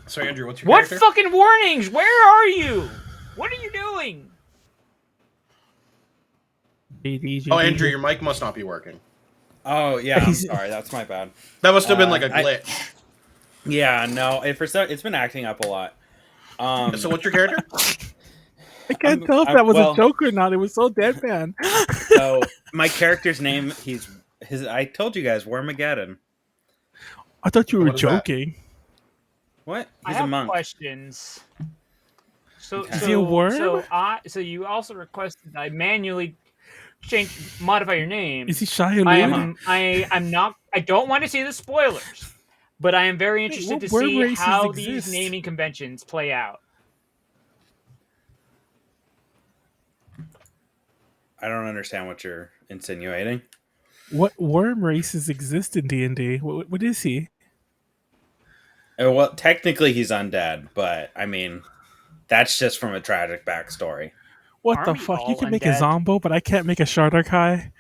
So Andrew, what's your What character? fucking warnings? Where are you? What are you doing? Oh, Andrew, your mic must not be working. Oh yeah, I'm sorry. That's my bad. That must have been like a glitch. Yeah, no. It's been acting up a lot. So what's your character? I can't tell if that was a joke or not. It was so deadpan. So my character's name, I told you guys, Wormageddon. I thought you were joking. What? He's a monk. Questions. So, is he a worm? So you also requested that I manually modify your name. Is he Shia? I'm not. I don't want to see the spoilers, but I am very interested to see how these naming conventions play out. I don't understand what you're insinuating. What worm races exist in D&D? What is he? Well, technically he's undead, but I mean, that's just from a tragic backstory. What the fuck? You can make a Zombo, but I can't make a Shardarkai?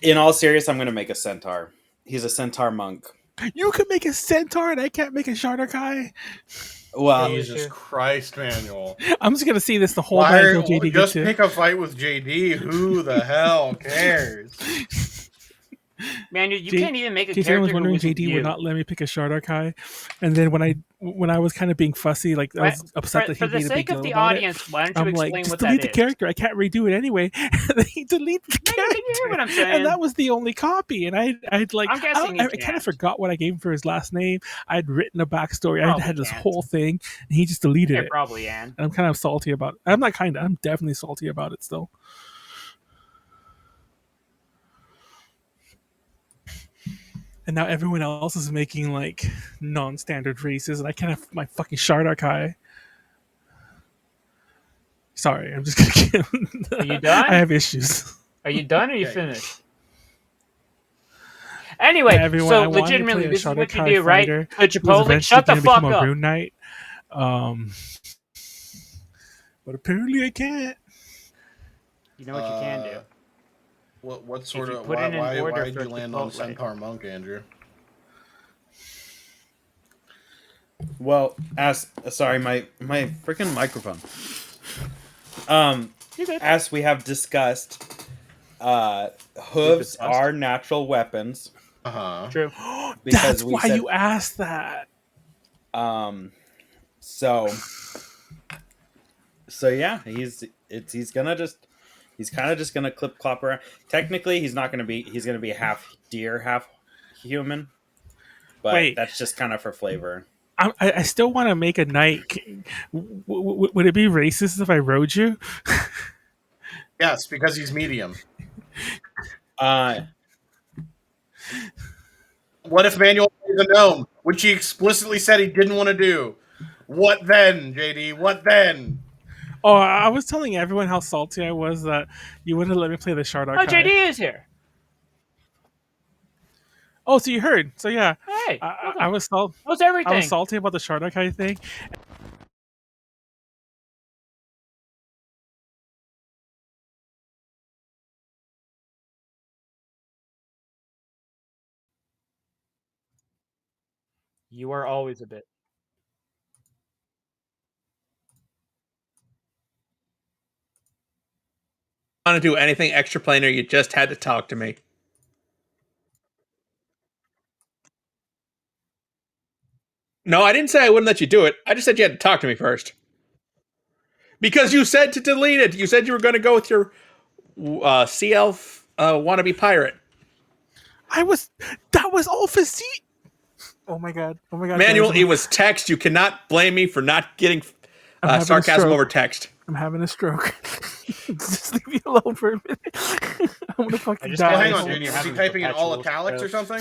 In all seriousness, I'm going to make a centaur. He's a centaur monk. You can make a centaur and I can't make a Shardarkai? Well, Jesus Christ, Manuel. I'm just going to see this the whole night until JD just pick a fight with JD. Who the hell cares? Manuel, you can't even make a character. I was wondering JD would not let me pick a Shardarkai, and then when I was kind of being fussy, like I was upset that he made a big deal about it. For the sake of the audience, why don't you explain what that is? Just delete the character. I can't redo it anyway. And he deleted the character. You hear what I'm saying? And that was the only copy. And I kind of forgot what I gave him for his last name. I'd written a backstory. I had this whole thing, and he just deleted it. Probably, Anne. And I'm kind of salty about it. I'm not kind of. I'm definitely salty about it still. And now everyone else is making like non-standard races, and I can't have my fucking Shardarkai. Sorry, I'm just gonna get. Are you done? I have issues. Are you done? Or are you finished? Anyway, so legitimately, this is what you do, right? Chipotle, shut the fuck up. Rune Knight. But apparently I can't. You know what you can do. What sort of why did you land on Centaur Monk, Andrew? Well, sorry, my freaking microphone. As we have discussed, hooves are natural weapons. True. That's why you asked that. So yeah, he's kind of just gonna clip clop around. Technically, he's gonna be half deer, half human. But that's just kind of for flavor. I still want to make a knight. Would it be racist if I rode you? Yes, because he's medium. What if Manuel plays a gnome, which he explicitly said he didn't want to do? What then, JD? What then? Oh, I was telling everyone how salty I was that you wouldn't let me play the Shardarkai. Oh, JD is here. Oh, so you heard. So yeah. Hey. I was salty. What's everything? I was salty about the Shardarkai thing. You are always a bit. Want to do anything extra planar, you just had to talk to me. No, I didn't say I wouldn't let you do it. I just said you had to talk to me first. Because you said to delete it. You said you were going to go with your CL wannabe pirate. That was all facete. Oh my god. Manuel, it was text. You cannot blame me for not getting sarcasm over text. I'm having a stroke. Just leave me alone for a minute. I'm gonna fucking die. Well, hang on, Junior. Was he typing in all italics or something?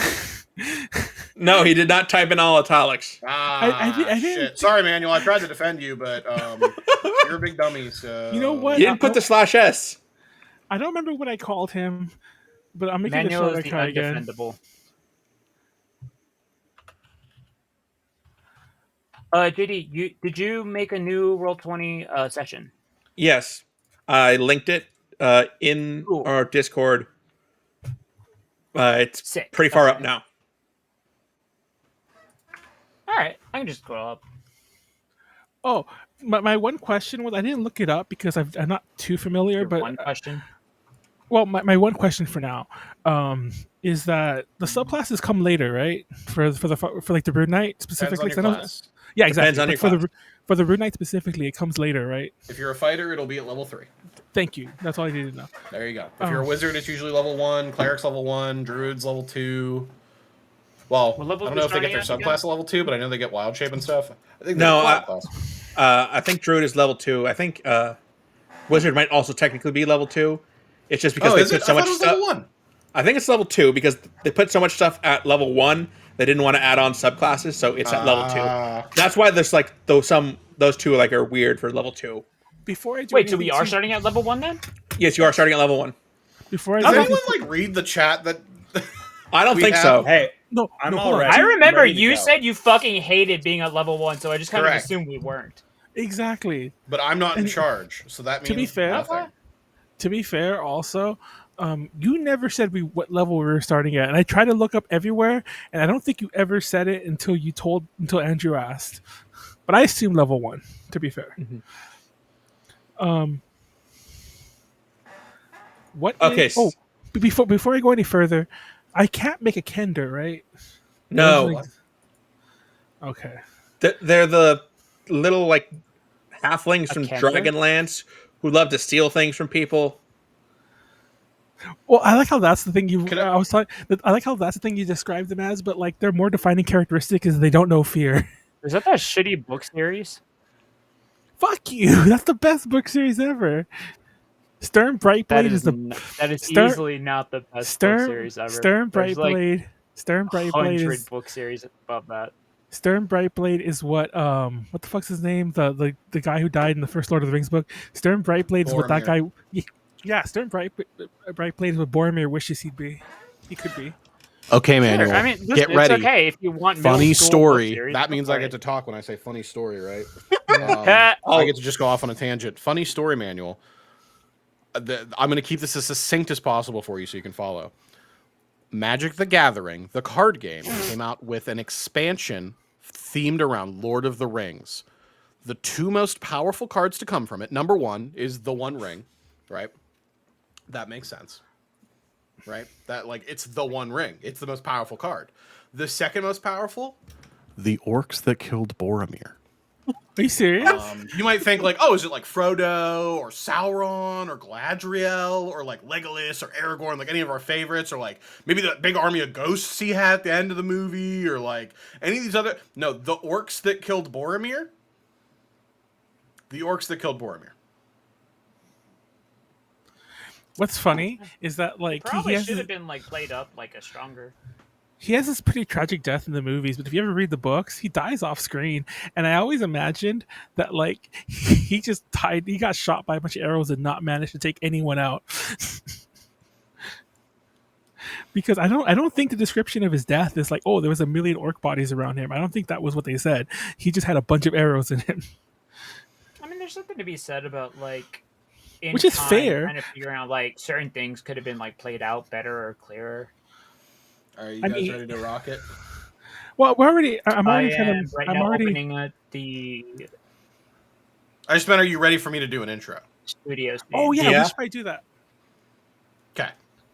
No, he did not type in all italics. I shit. Sorry, Manuel. I tried to defend you, but you're a big dummy. So you know what? You didn't put the /s. I don't remember what I called him, but I'm making Manuel the Shardarkai again. JD, did you make a new Roll20 session? Yes, I linked it in our Discord. It's pretty far up now. All right, I'm can just scroll up. Oh, my one question was, I didn't look it up because I'm not too familiar. Your but one question. Well, my one question for now is that the subclasses come later, right? For like the Brood Knight specifically. Depends on your class. Yeah, Depends exactly. on But your class. for the Brood Knight specifically, it comes later, right? If you're a fighter, it'll be at level 3. Thank you. That's all I needed to know. There you go. If you're a wizard, it's usually level 1. Cleric's level 1. Druid's level 2. Well, I don't know if they get their subclass at level 2, but I know they get wild shape and stuff. I think I think Druid is level 2. I think Wizard might also technically be level 2. It's just because they put so much stuff. Level 1. I think it's level 2 because they put so much stuff at level 1. They didn't want to add on subclasses, so it's at level 2. That's why there's like those two like are weird for level 2. Before I do Wait, so we are starting at level 1 then? Yes, you are starting at level 1. Before Does anyone like read the chat that? I don't think so. Hey, no, I'm no, already. I remember ready to you go. said you fucking hated being at level 1, so I just kind of Correct. assumed we weren't. Exactly. But I'm not in charge, so that means To be fair, nothing. Also, you never said what level we were starting at, and I tried to look up everywhere, and I don't think you ever said it until Andrew asked. But I assume level 1. To be fair. Mm-hmm. What? Okay. Before I go any further, I can't make a Kender, right? No. Okay. They're the little like halflings from Kender? Dragonlance who love to steal things from people. Well, I like how that's the thing I like how that's the thing you described them as, but like their more defining characteristic is they don't know fear. Is that shitty book series? Fuck you! That's the best book series ever. Stern Brightblade is easily not the best book series ever. Stern Brightblade is book series above that. Stern Brightblade is what the fuck's his name? The guy who died in the first Lord of the Rings book. Stern Brightblade is what that guy. Yeah, Stern Brightblade is what Boromir wishes he could be. Okay, Manuel. Sure. I mean, get ready. It's okay if you want funny story. Series, that means I get to talk when I say funny story, right? I get to just go off on a tangent. Funny story, Manuel. I'm going to keep this as succinct as possible for you so you can follow. Magic the Gathering, the card game, came out with an expansion themed around Lord of the Rings. The 2 most powerful cards to come from it, number 1 is the One Ring, right? That makes sense. Right? That like it's the One Ring. It's the most powerful card. The second most powerful, the orcs that killed Boromir. Are you serious? You might think like, oh, is it like Frodo or Sauron or Galadriel or like Legolas or Aragorn, like any of our favorites, or like maybe the big army of ghosts he had at the end of the movie, or like any of these other. No, the orcs that killed Boromir. The orcs that killed Boromir. What's funny is that like probably should have been like played up like a stronger. He has this pretty tragic death in the movies, but if you ever read the books, he dies off screen. And I always imagined that like he just died. He got shot by a bunch of arrows and not managed to take anyone out. Because I don't think the description of his death is like, oh, there was a million orc bodies around him. I don't think that was what they said. He just had a bunch of arrows in him. I mean, there's something to be said about like. Which is fair. Kind of figuring out like certain things could have been like played out better or clearer. Are you guys ready to rock it? Well, I'm already opening the. I just meant, are you ready for me to do an intro? Studios. Oh yeah, we should probably do that. Okay.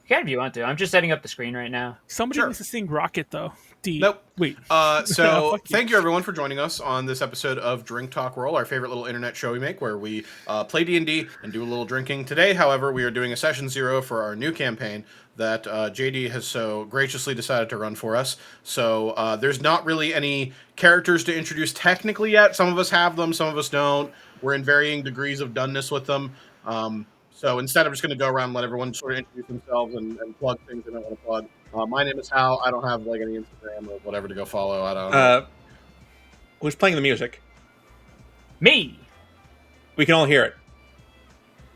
Yeah, if you want to. I'm just setting up the screen right now. Somebody needs to sing Rocket though. Nope. Wait. So thank you everyone for joining us on this episode of Drink Talk Roll, our favorite little internet show we make where we play D&D and do a little drinking. Today, however, we are doing a session 0 for our new campaign that JD has so graciously decided to run for us. So there's not really any characters to introduce technically yet. Some of us have them, some of us don't. We're in varying degrees of doneness with them. So instead, I'm just going to go around and let everyone sort of introduce themselves and plug things they might want to plug. My name is Hal. I don't have like any Instagram or whatever to go follow. I don't know. Who's playing the music? Me. We can all hear it.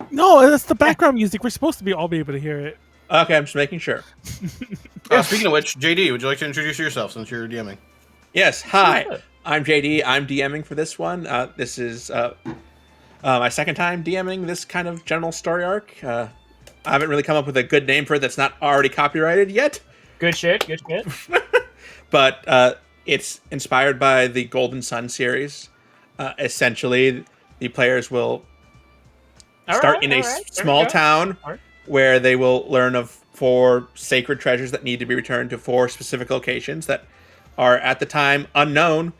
No, that's the background music. We're supposed to all be able to hear it. Okay, I'm just making sure. Speaking of which, JD, would you like to introduce yourself since you're DMing? Yes. Hi, I'm JD. I'm DMing for this one. This is my second time DMing this kind of general story arc. I haven't really come up with a good name for it that's not already copyrighted yet. Good shit. Good shit. But It's inspired by the Golden Sun series. Essentially, the players will start in a small town where they will learn of 4 sacred treasures that need to be returned to 4 specific locations that are at the time unknown.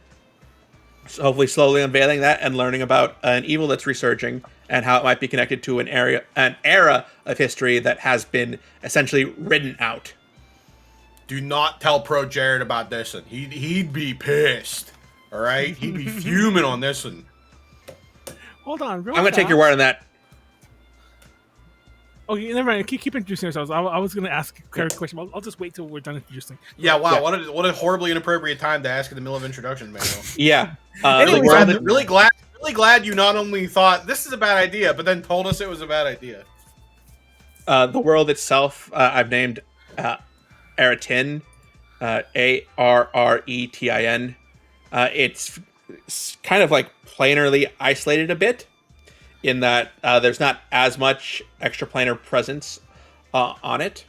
So hopefully slowly unveiling that and learning about an evil that's resurging and how it might be connected to an era of history that has been essentially written out. Do not tell Pro Jared about this one. He'd be pissed. All right? He'd be fuming on this one. Hold on. I'm going to take your word on that. Okay, never mind. Keep introducing yourselves. I was going to ask a question. I'll just wait till we're done introducing. Yeah, wow. Yeah. What a horribly inappropriate time to ask in the middle of introduction, Manuel. Yeah. Really glad you not only thought this is a bad idea, but then told us it was a bad idea. The world itself, I've named Arretin, Arretin. It's kind of like planarly isolated a bit, in that there's not as much extraplanar presence on it.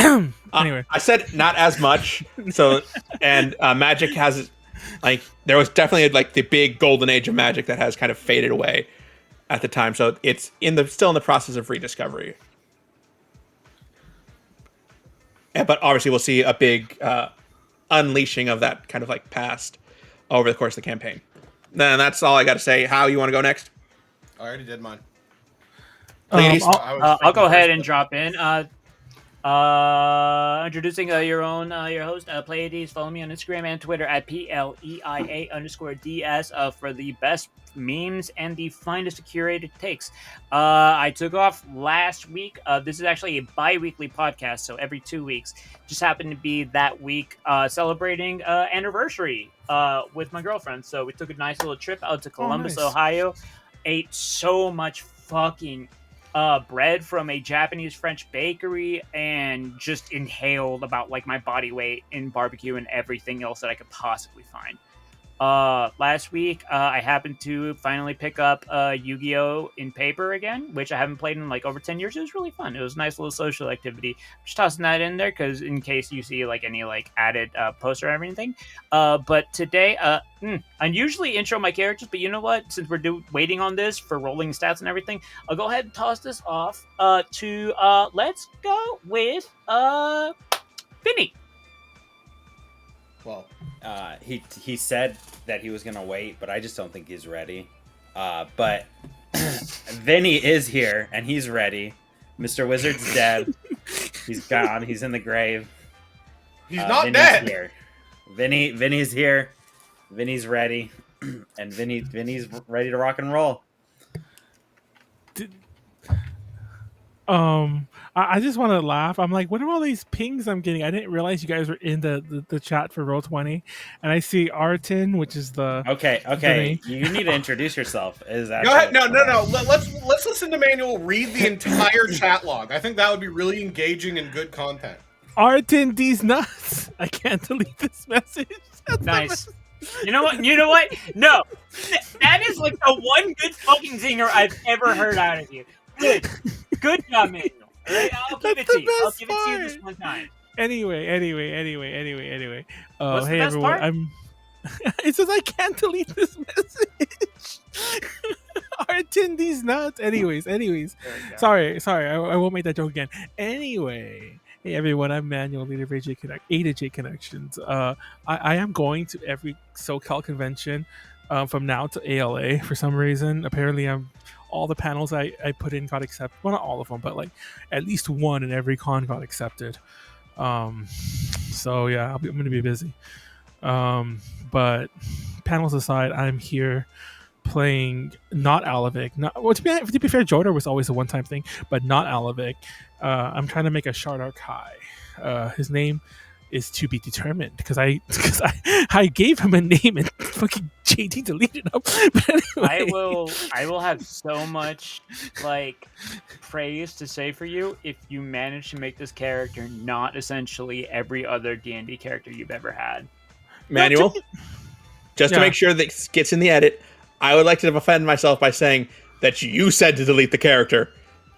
Anyway, I said not as much. So, and magic has, like, there was definitely like the big golden age of magic that has kind of faded away at the time. So it's still in the process of rediscovery. But obviously, we'll see a big unleashing of that kind of like past over the course of the campaign. Then that's all I got to say. How you want to go next? I already did mine. I'll go ahead and drop in. Introducing your host, Pleiades. Follow me on Instagram and Twitter at PLEIA_DS for the best memes and the finest curated takes. I took off last week. This is actually a bi-weekly podcast, so every 2 weeks. Just happened to be that week celebrating anniversary with my girlfriend. So we took a nice little trip out to Columbus, Ohio. Ate so much fucking bread from a Japanese-French bakery, and just inhaled about like my body weight in barbecue and everything else that I could possibly find. Last week, I happened to finally pick up Yu-Gi-Oh! In paper again, which I haven't played in like over 10 years. It was really fun. It was a nice little social activity. Just tossing that in there because in case you see like any like added poster or everything. But today, I usually intro my characters, but you know what? Since we're waiting on this for rolling stats and everything, I'll go ahead and toss this off to let's go with Vinny. Well, he said that he was gonna wait, but I just don't think he's ready. But Vinny is here and he's ready. Mr. Wizard's dead. He's gone. He's in the grave. He's not Vinny's dead. Here. Vinny's here. Vinny's ready, and Vinny's ready to rock and roll. I just want to laugh. I'm like, what are all these pings I'm getting? I didn't realize you guys were in the chat for Roll20, and I see Arretin, which is the okay. You need to introduce yourself. Is that go ahead? No. Let's listen to Manuel read the entire chat log. I think that would be really engaging and good content. Arretin, these nuts. I can't delete this message. That's nice. You know what? No, that is like the one good fucking zinger I've ever heard out of you. Good job, Manuel. Right, I'll give it to you. I'll give it to you this one time. Anyway. Hey everyone. It says I can't delete this message. Arretin, these nuts. Anyways. Sorry. I won't make that joke again. Anyway. Hey everyone, I'm Manuel, leader of A2J Connections. I am going to every SoCal convention from now to ALA for some reason. Apparently, all the panels I put in got accepted. Well, not all of them, but like at least one in every con got accepted. So yeah, I'm going to be busy. But panels aside, I'm here playing not Alavic. To be fair, Jodar was always a one-time thing, but not Alavic. I'm trying to make a Shardark High. His name is to be determined because I gave him a name and fucking JD deleted him. But anyway. I will have so much like praise to say for you if you manage to make this character not essentially every other D&D character you've ever had. Manuel, just to make sure that gets in the edit, I would like to defend myself by saying that you said to delete the character.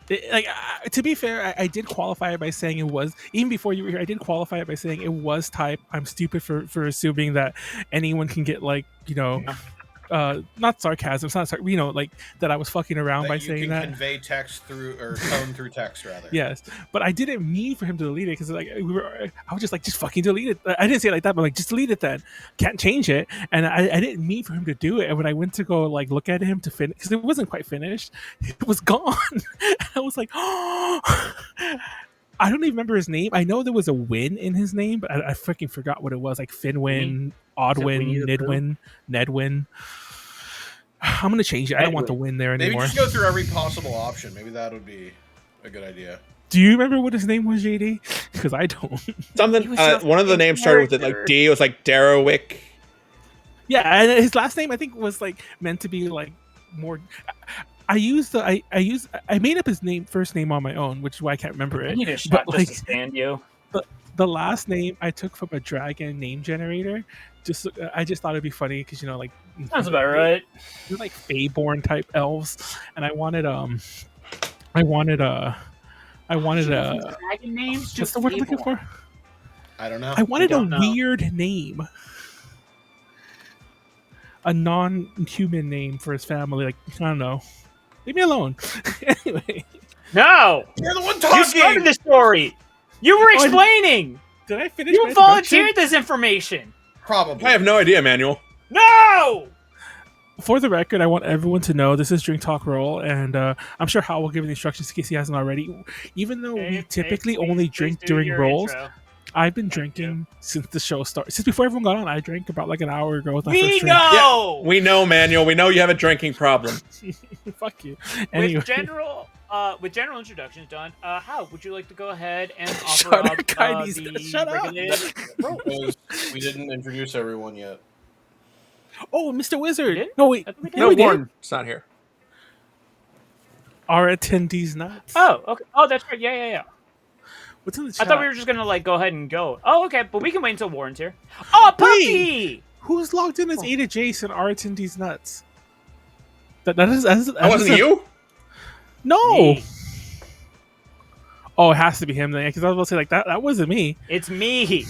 To be fair, I did qualify it by saying it was, even before you were here, I did qualify it by saying it was type. I'm stupid for assuming that anyone can get like, not sarcasm. It's not like that I was fucking around that by you saying can that. Convey text through or tone through text rather. Yes, but I didn't mean for him to delete it because I was just like, just fucking delete it. I didn't say it like that, but like, just delete it then. Can't change it, and I didn't mean for him to do it. And when I went to go like look at him to finish, because it wasn't quite finished, it was gone. I was like, oh. I don't even remember his name. I know there was a win in his name, but I freaking forgot what it was. Like Finwin, Oddwin, Nedwin. I'm gonna change it. I don't want the win there anymore. Maybe just go through every possible option. Maybe that would be a good idea. Do you remember what his name was, JD? Because I don't. Something. One of the names started with it like D. It was like Darrowick. Yeah, and his last name I think was like meant to be like more. I made up his first name on my own, which is why I can't remember it. I need a shot just to stand you. The last name I took from a dragon name generator. I just thought it'd be funny because like sounds about right. They're like Feyborn type elves, and I wanted dragon names. What's the word I'm looking for? I don't know. I wanted a weird name. A non-human name for his family. Like, I don't know. Leave me alone. Anyway. No! You're the one talking! You started the story! You were explaining! Did I finish? You volunteered this information! Probably. I have no idea, Manuel. No! For the record, I want everyone to know this is Drink Talk Roll, and I'm sure Hal will give the instructions in case he hasn't already. Even though we typically only drink during rolls, I've been drinking since the show started. Since before everyone got on, I drank about like an hour ago with my first drink. Yeah, we know, Manuel. We know you have a drinking problem. Fuck you. Anyway. With general introductions done, Hal, would you like to go ahead and offer up the shut up. We didn't introduce everyone yet. Oh, Mr. Wizard. No, wait. No, Warren's not here. Arretin these nuts. Oh, okay. Oh, that's right. Yeah. What's in the chat? I thought we were just gonna like go ahead and go. Oh, okay, but we can wait until Warren's here. Oh, puppy! Wait, who's logged in as Ada Jason Arretin these nuts? That wasn't you? No. Me. Oh, it has to be him then, because I was about to say like that wasn't me. It's me.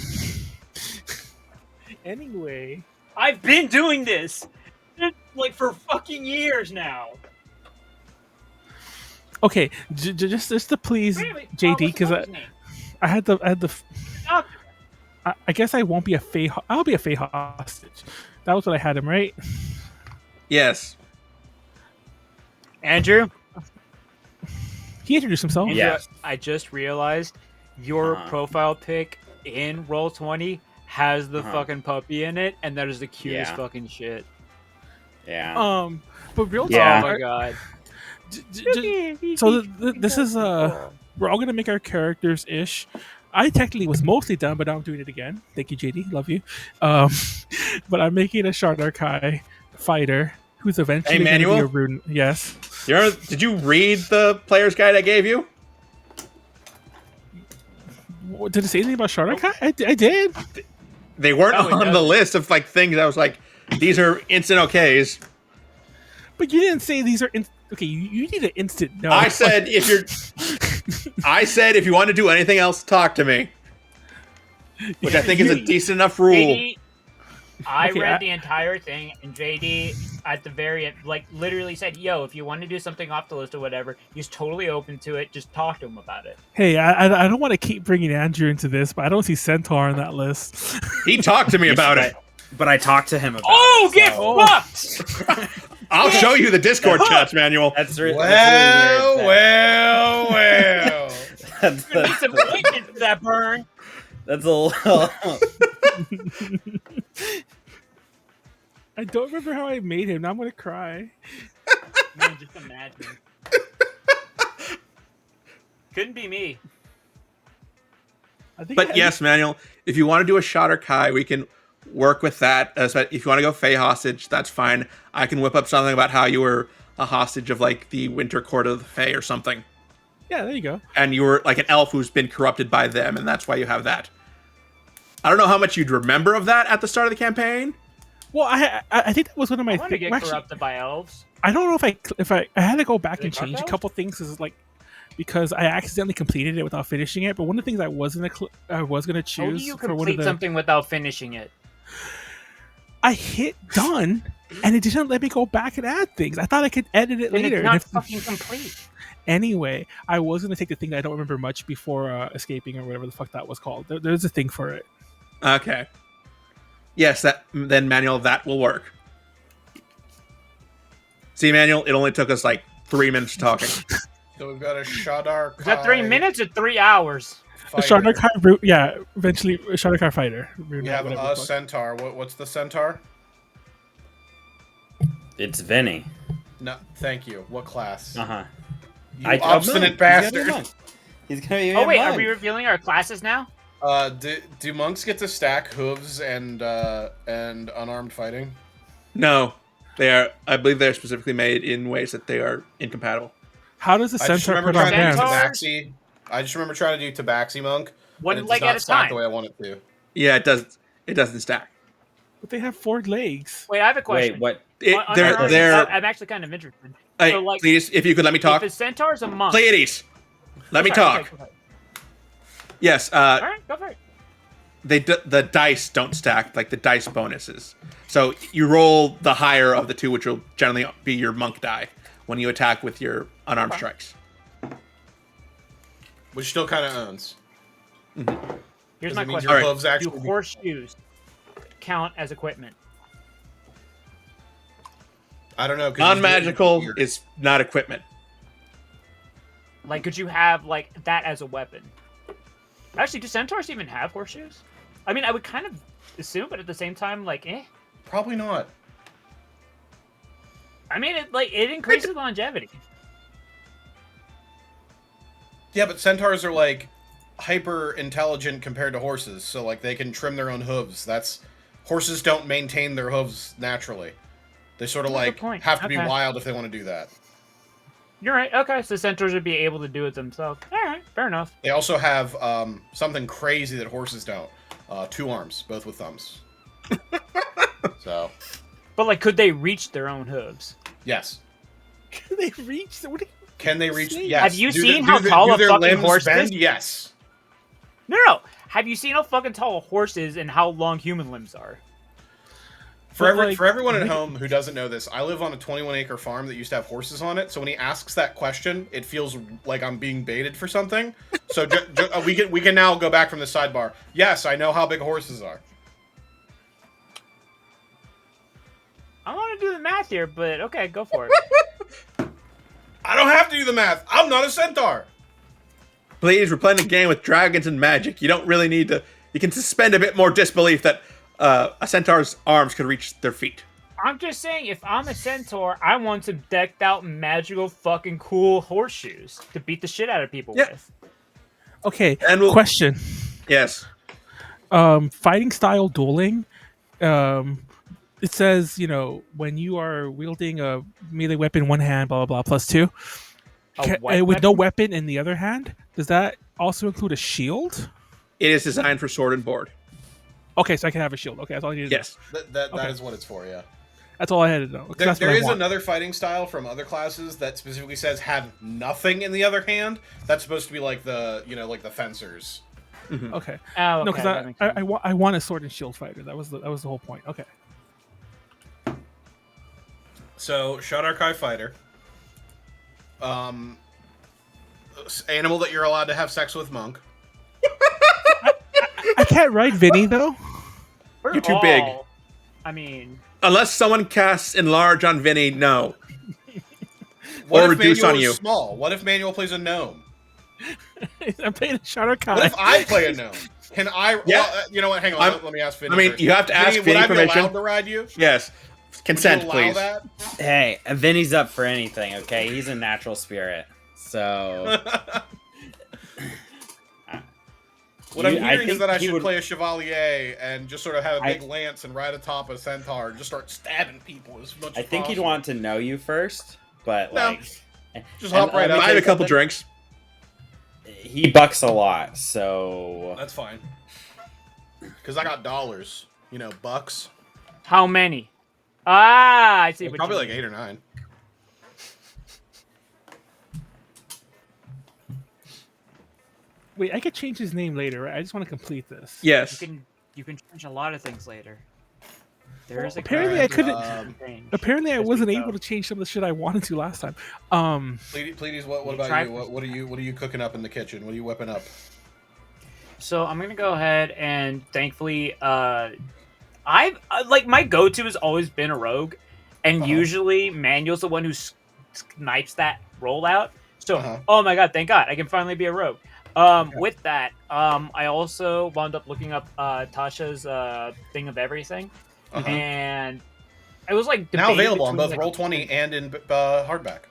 Anyway, I've been doing this like for fucking years now. Okay, just to please JD, because I had the I guess I won't be a Fey. I'll be a Fey hostage. That was what I had him, right? Yes. Andrew? He introduced himself. Yes. I just realized your profile pic in Roll20 has the fucking puppy in it, and that is the cutest fucking shit. Yeah. But real talk. Oh my god. So this is we're all gonna make our characters ish. I technically was mostly done, but now I'm doing it again. Thank you, JD. Love you. But I'm making a Shardarkai fighter who's eventually going to be a rune. Yes. Did you read the player's guide I gave you? Did it say anything about Shardarkai? I did. They weren't on the list of like things I was like, these are instant okays. But you didn't say these are okay. You need an instant no. I said if you want to do anything else, talk to me. Which I think is a decent enough rule. JD, I read the entire thing, and JD at the very end, like literally said, "Yo, if you want to do something off the list or whatever, he's totally open to it. Just talk to him about it." Hey, I don't want to keep bringing Andrew into this, but I don't see Centaur on that list. He talked to me about it, but I talked to him about it. Get fucked! I'll show you the Discord chats, Manuel. That's really well. That's need some ointment for that burn. That's a little. I don't remember how I made him. Now I'm gonna cry. Man, just imagine. Couldn't be me. But yes, Manuel, if you want to do a Shardarkai, we can work with that. If you want to go Fey hostage, that's fine. I can whip up something about how you were a hostage of like the Winter Court of the Fey or something. Yeah, there you go. And you were like an elf who's been corrupted by them, and that's why you have that. I don't know how much you'd remember of that at the start of the campaign. Well, I think that was one of my things. I want to get corrupted by elves. I don't know if I had to go back and change a couple things. Is like because I accidentally completed it without finishing it. But one of the things I was gonna choose. How do you for one of complete something without finishing it? I hit done, and it didn't let me go back and add things. I thought I could edit it later. It's not fucking complete. Anyway, I was gonna take the thing that I don't remember much before escaping or whatever the fuck that was called. There's a thing for it. Okay. Yes, then Manuel, that will work. See, Manuel, it only took us like 3 minutes talking. So we've got a Shadar. Is that 3 minutes or 3 hours? A Shadar, yeah, eventually a Shadar fighter. We have a centaur. What's the centaur? It's Vinny. No, thank you. What class? You I obstinate bastard. He's gonna be. Oh wait, are we revealing our classes now? Do monks get to stack hooves and unarmed fighting? No, they are. I believe they're specifically made in ways that they are incompatible. How does the centaur put on hands? I just remember trying to do Tabaxi monk. One leg at a time. The way I want it to. Yeah, it does. It doesn't stack. But they have 4 legs. Wait, I have a question. Wait, what? I'm actually kind of interested. Hey, so, like, please, if you could let me talk. If the centaur's a monk. Pleiades, let me talk. Okay. Yes. All right, go for it. The dice don't stack like the dice bonuses. So you roll the higher of the two, which will generally be your monk die when you attack with your unarmed strikes. Which still kind of owns. Mm-hmm. Here's my question: Do horseshoes count as equipment? I don't know. Non-magical is not equipment. Like, could you have like that as a weapon? Actually, do centaurs even have horseshoes? I mean, I would kind of assume, but at the same time, like, Probably not. I mean, it increases longevity. Yeah, but centaurs are like hyper intelligent compared to horses, so like they can trim their own hooves. Horses don't maintain their hooves naturally. They sort of have to be wild if they want to do that. You're right. Okay, so centaurs would be able to do it themselves. All right, fair enough. They also have something crazy that horses don't. 2 arms, both with thumbs. So. But like, could they reach their own hooves? Yes. Can they reach? Can they reach? Yes. Have you seen how tall a fucking horse is? Yes. No. Have you seen how fucking tall a horse is and how long human limbs are? For everyone at home who doesn't know this, I live on a 21-acre farm that used to have horses on it. So when he asks that question, it feels like I'm being baited for something. So we can now go back from the sidebar. Yes, I know how big horses are. I want to do the math here, but okay, go for it. I don't have to do the math. I'm not a centaur. Please, we're playing a game with dragons and magic. You don't really need to. You can suspend a bit more disbelief that a centaur's arms could reach their feet. I'm just saying, if I'm a centaur, I want some decked out, magical, fucking cool horseshoes to beat the shit out of people with. Okay, question. Yes. Fighting style dueling. It says, when you are wielding a melee weapon one hand, blah, blah, blah, +2. With no weapon in the other hand, does that also include a shield? It is designed for sword and board. Okay, so I can have a shield. Okay, that's all I need to know. That is what it's for, yeah. That's all I had to know. There is another fighting style from other classes that specifically says have nothing in the other hand. That's supposed to be like the, like the fencers. Mm-hmm. Okay. Oh, okay. No, because I want a sword and shield fighter. That was the whole point. Okay. So, Shadar Kai fighter. Animal that you're allowed to have sex with, monk. I can't ride Vinny, though. You're too big. I mean... Unless someone casts enlarge on Vinny, no. Or reduce on you. Small? What if Manuel plays a gnome? I'm playing a Shadar Kai. What if I play a gnome? Can I... Yeah. Well, you know what? Hang on. Let me ask Vinny first. You have to ask Vinny permission. Would I be allowed to ride you? Yes. Consent, please. That? Hey, Vinny's up for anything, okay? He's a natural spirit. So... What I'm hearing is that I should play a chevalier and just sort of have a big lance and ride atop a centaur and just start stabbing people as much as possible. I think he'd want to know you first, but just hop right up. I have a couple drinks. He bucks a lot, so... That's fine. Because I got dollars. Bucks. How many? I see. Probably like 8 or 9. Wait, I could change his name later, right? I just want to complete this. Yes. You can change a lot of things later. There is apparently I couldn't. Apparently, I wasn't able to change some of the shit I wanted to last time. Pleiades, what about you? What are you cooking up in the kitchen? What are you whipping up? So I'm gonna go ahead and thankfully, I've like my go-to has always been a rogue, and usually Manuel's the one who snipes that rollout. So oh my god, thank God, I can finally be a rogue. With that, I also wound up looking up Tasha's thing of everything. And it was like now available on both Roll20 and in hardback.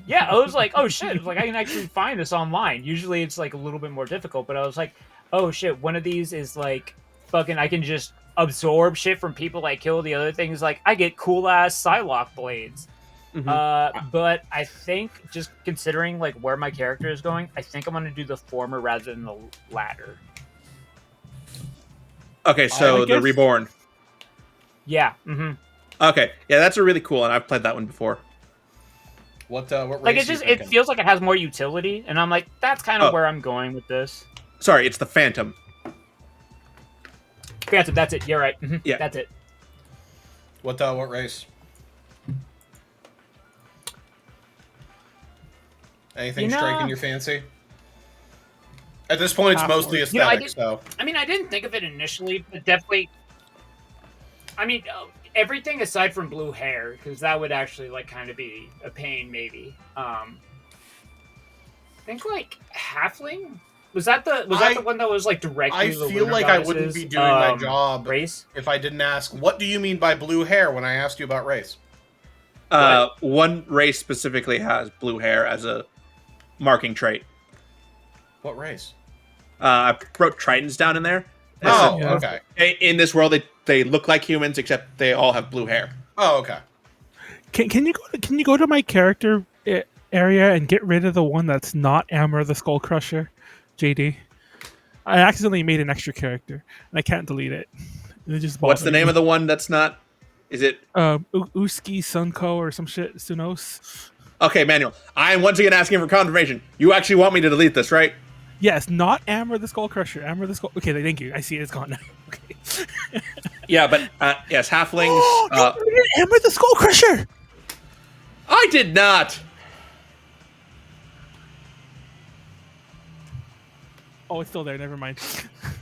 Yeah, I was like, oh shit, like I can actually find this online. Usually it's like a little bit more difficult, but I was like, oh shit, one of these is like fucking I can just absorb shit from people I kill. The other thing is like I get cool ass Psylocke blades. But I think just considering like where my character is going, I think I'm gonna do the former rather than the latter. Okay, so the Reborn. Yeah. Okay, yeah, that's a really cool, and I've played that one before. What like it feels like it has more utility, and I'm like, that's kind of where I'm going with this. Sorry, it's the Phantom. Phantom, that's it. You're right. Yeah, that's it. What race? Anything striking your fancy? At this point, it's mostly aesthetic. I mean, I didn't think of it initially, but definitely. I mean, everything aside from blue hair, because that would actually like kind of be a pain, maybe. I think like halfling. Was that the one that was like directly? I feel like I wouldn't be doing my job race if I didn't ask. What do you mean by blue hair when I asked you about race? One race specifically has blue hair as a marking trait. What race? I wrote Tritons down in there. Oh, okay. In this world, they look like humans, except they all have blue hair. Oh, okay. Can you go to my character area and get rid of the one that's not Amber the Skull Crusher, JD? I accidentally made an extra character and I can't delete it. It just what's the name of the one that's not? Is it Uski Sunko or some shit? Sunos. Okay, Manuel. I am once again asking for confirmation. You actually want me to delete this, right? Yes, not Amber the Skull Crusher. Amber the Skull. Okay, thank you. I see it's gone now. Okay. Yeah, but yes, halflings. Amber the Skull Crusher. I did not. Oh, it's still there. Never mind.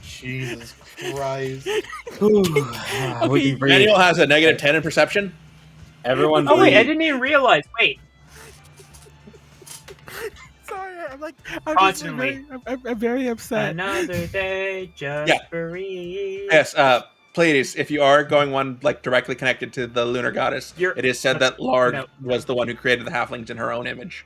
Jesus Christ. Okay. Manuel has a -10 in perception. Everyone. Oh wait, I didn't even realize. Wait. Sorry, I'm very upset. Another day, just breathe. Yes, Pleiades, if you are going one like directly connected to the lunar goddess, it is said that Larg was the one who created the halflings in her own image.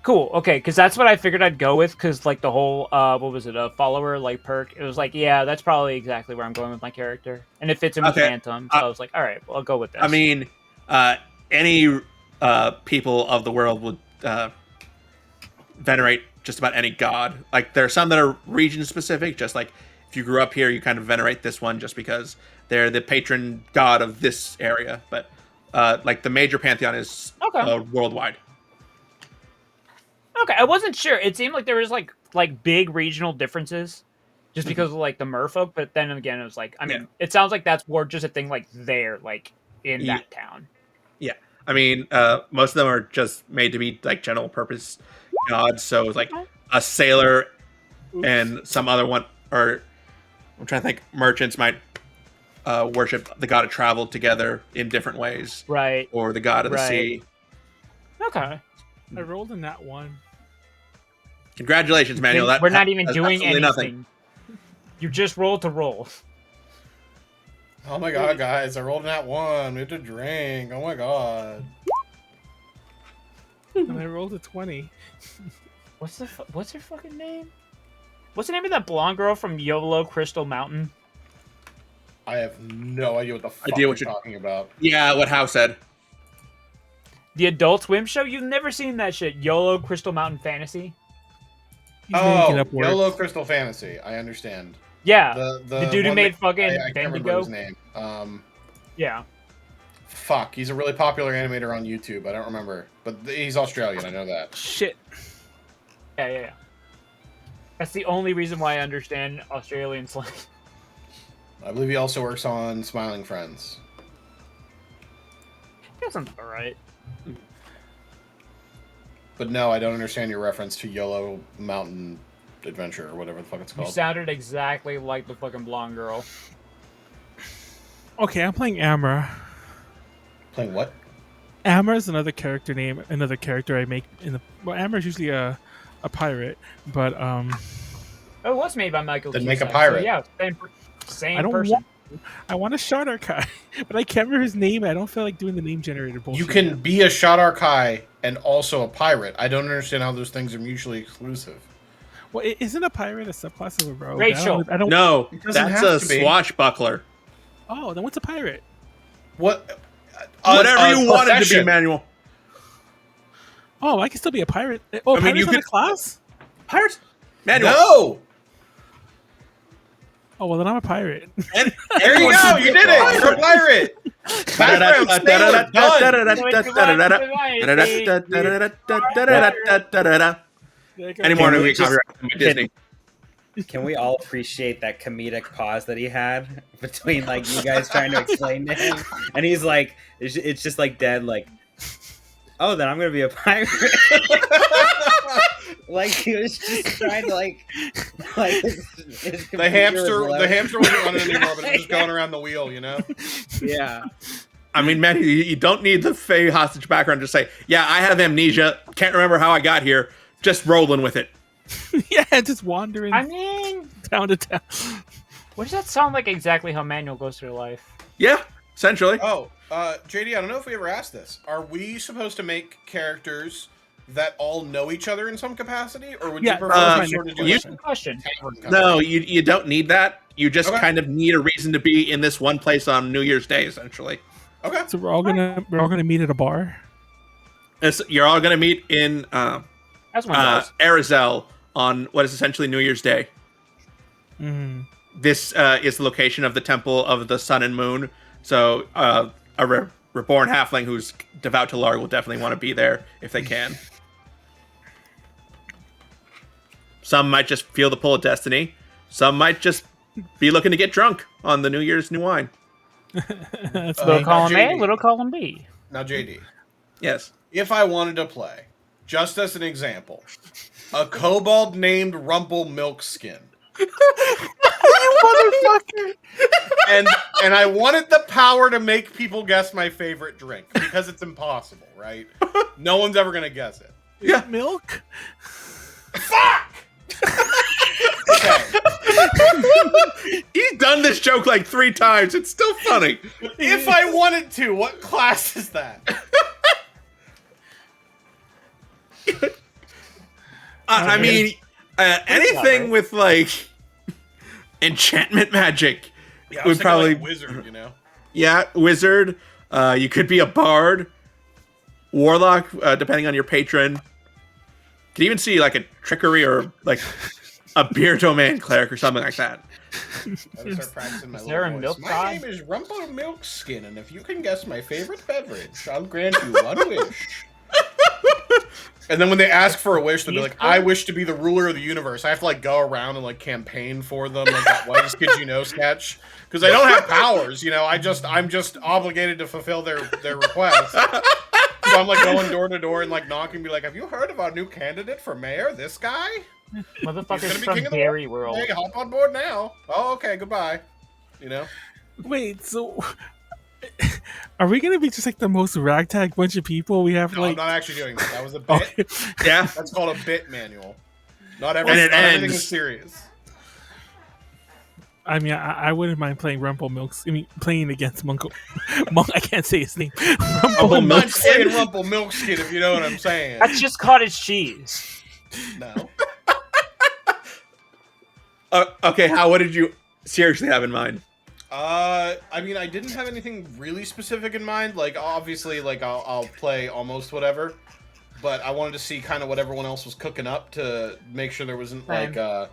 Cool. Okay, because that's what I figured I'd go with. Because like the whole what was it, a follower like perk? It was like, yeah, that's probably exactly where I'm going with my character, and it fits in with Phantom. So I was like, all right, well, I'll go with this. I mean, any people of the world would venerate just about any god. Like there are some that are region specific, just like if you grew up here, you kind of venerate this one just because they're the patron god of this area. But like the major pantheon is worldwide. Okay, I wasn't sure. It seemed like there was like big regional differences, just because of like the merfolk. But then again, it was like, I mean, it sounds like that's more just a thing like there, like in that town. Yeah, I mean, most of them are just made to be like general purpose gods. So like a sailor and some other one, or I'm trying to think, merchants might worship the god of travel together in different ways, right? Or the god of the sea. Okay, I rolled in that one. Congratulations, Manuel. We're not even doing anything. Nothing. You just roll to roll. Oh my god, guys! I rolled in that one. We have to drink. Oh my god. And I rolled a 20. What's her fucking name? What's the name of that blonde girl from YOLO Crystal Mountain? I have no idea what the fuck you're talking about. Yeah, what Howe said. The Adult Swim show? You've never seen that shit. YOLO Crystal Mountain Fantasy? YOLO Crystal Fantasy. I understand. Yeah. The dude who made fucking I can't remember his name. Yeah. Fuck, he's a really popular animator on YouTube. I don't remember, but he's Australian. I know that. Shit. Yeah. That's the only reason why I understand Australian slang. I believe he also works on Smiling Friends. That sounds alright. But no, I don't understand your reference to Yellow Mountain Adventure or whatever the fuck it's called. You sounded exactly like the fucking blonde girl. Okay, I'm playing Amra. Playing what? Amra is another character name, another character I make in the. Well, Amra is usually a pirate, but Oh, it was made by Michael. Then Cusack, make a pirate. So yeah, same I don't person. I want a Shardar Kai, but I can't remember his name. I don't feel like doing the name generator bullshit. You can be a Shadar Kai and also a pirate. I don't understand how those things are mutually exclusive. Well, isn't a pirate a subclass of a rogue? Rachel. I don't. No, doesn't that's have a to be. swashbuckler. Oh, then what's a pirate? What? Whatever you wanted to be, profession. Manuel. Oh, I can still be a pirate. Oh, I mean, pirate's you not a could- class? Pirate? Manuel. No! Oh, well, then I'm a pirate. And There you go! You did it! You're a pirate! Background, sailor, done! Any more Can to we be just- copyrighted by Disney? Can we all appreciate that comedic pause that he had between like you guys trying to explain to him, and he's like, it's just like dead, like, oh, then I'm gonna be a pirate. Like he was just trying to like his The hamster wasn't running anymore, but it was just going around the wheel, you know? Yeah. I mean, man, you don't need the Faye hostage background to say, yeah, I have amnesia, can't remember how I got here, just rolling with it. Yeah, just wandering I mean, town to town. what does that sound like exactly how Manuel goes through life? Yeah, essentially. Oh, JD, I don't know if we ever asked this. Are we supposed to make characters that all know each other in some capacity? Or would Yeah, you prefer to you- sort of do Good a question. tavern company? No, you don't need that. You just Okay. kind of need a reason to be in this one place on New Year's Day, essentially. Okay. So we're all gonna meet at a bar. You're all going to meet in That's one of those. Arizel on what is essentially New Year's Day. Mm. This is the location of the Temple of the Sun and Moon. So a reborn halfling who's devout to Larg will definitely want to be there if they can. Some might just feel the pull of destiny. Some might just be looking to get drunk on the New Year's new wine. That's Little me. column A, JD. little column B. Now, JD, Yes. if I wanted to play, just as an example, a kobold named Rumple Milkskin. Motherfucker. And I wanted the power to make people guess my favorite drink because it's impossible, right? No one's ever gonna guess it. Yeah. Milk. Fuck! Okay. He's done this joke like 3 times. It's still funny. If I wanted to, what class is that? I mean, anything with like enchantment magic Yeah, I was would thinking, probably like, wizard, you know? Yeah, wizard. You could be a bard, warlock, depending on your patron. Could even see like a trickery or like a beer domain cleric or something like that. I would start practicing my Is there little a voice. milk My god? name is Rumple Milkskin, and if you can guess my favorite beverage, I'll grant you one wish. And then when they ask for a wish, they'll be like, I wish to be the ruler of the universe. I have to like go around and like campaign for them, like that Whitest Kid You Know sketch. Because I don't have powers, you know, I'm just obligated to fulfill their requests. So I'm like going door to door and like knocking, be like, have you heard of our new candidate for mayor? This guy? Motherfuckers He's gonna be from king of the Dairy World. Hey, hop on board now. Oh, okay, goodbye. You know? Wait, so are we gonna be just like the most ragtag bunch of people? We have No, I'm like. not actually doing that. That was a bit. Okay. Yeah. That's called a bit manual. Not And it everything ends. is serious. I mean, I wouldn't mind playing Rumple Milks. I mean, playing against Monk. I can't say his name. Rumple I'm not Milks. saying Rumple Milkskin, if you know what I'm saying. That's just cottage cheese. No. Okay, what did you seriously have in mind? I mean, I didn't have anything really specific in mind. Like, obviously, like, I'll play almost whatever. But I wanted to see kind of what everyone else was cooking up to make sure there wasn't, Same. like,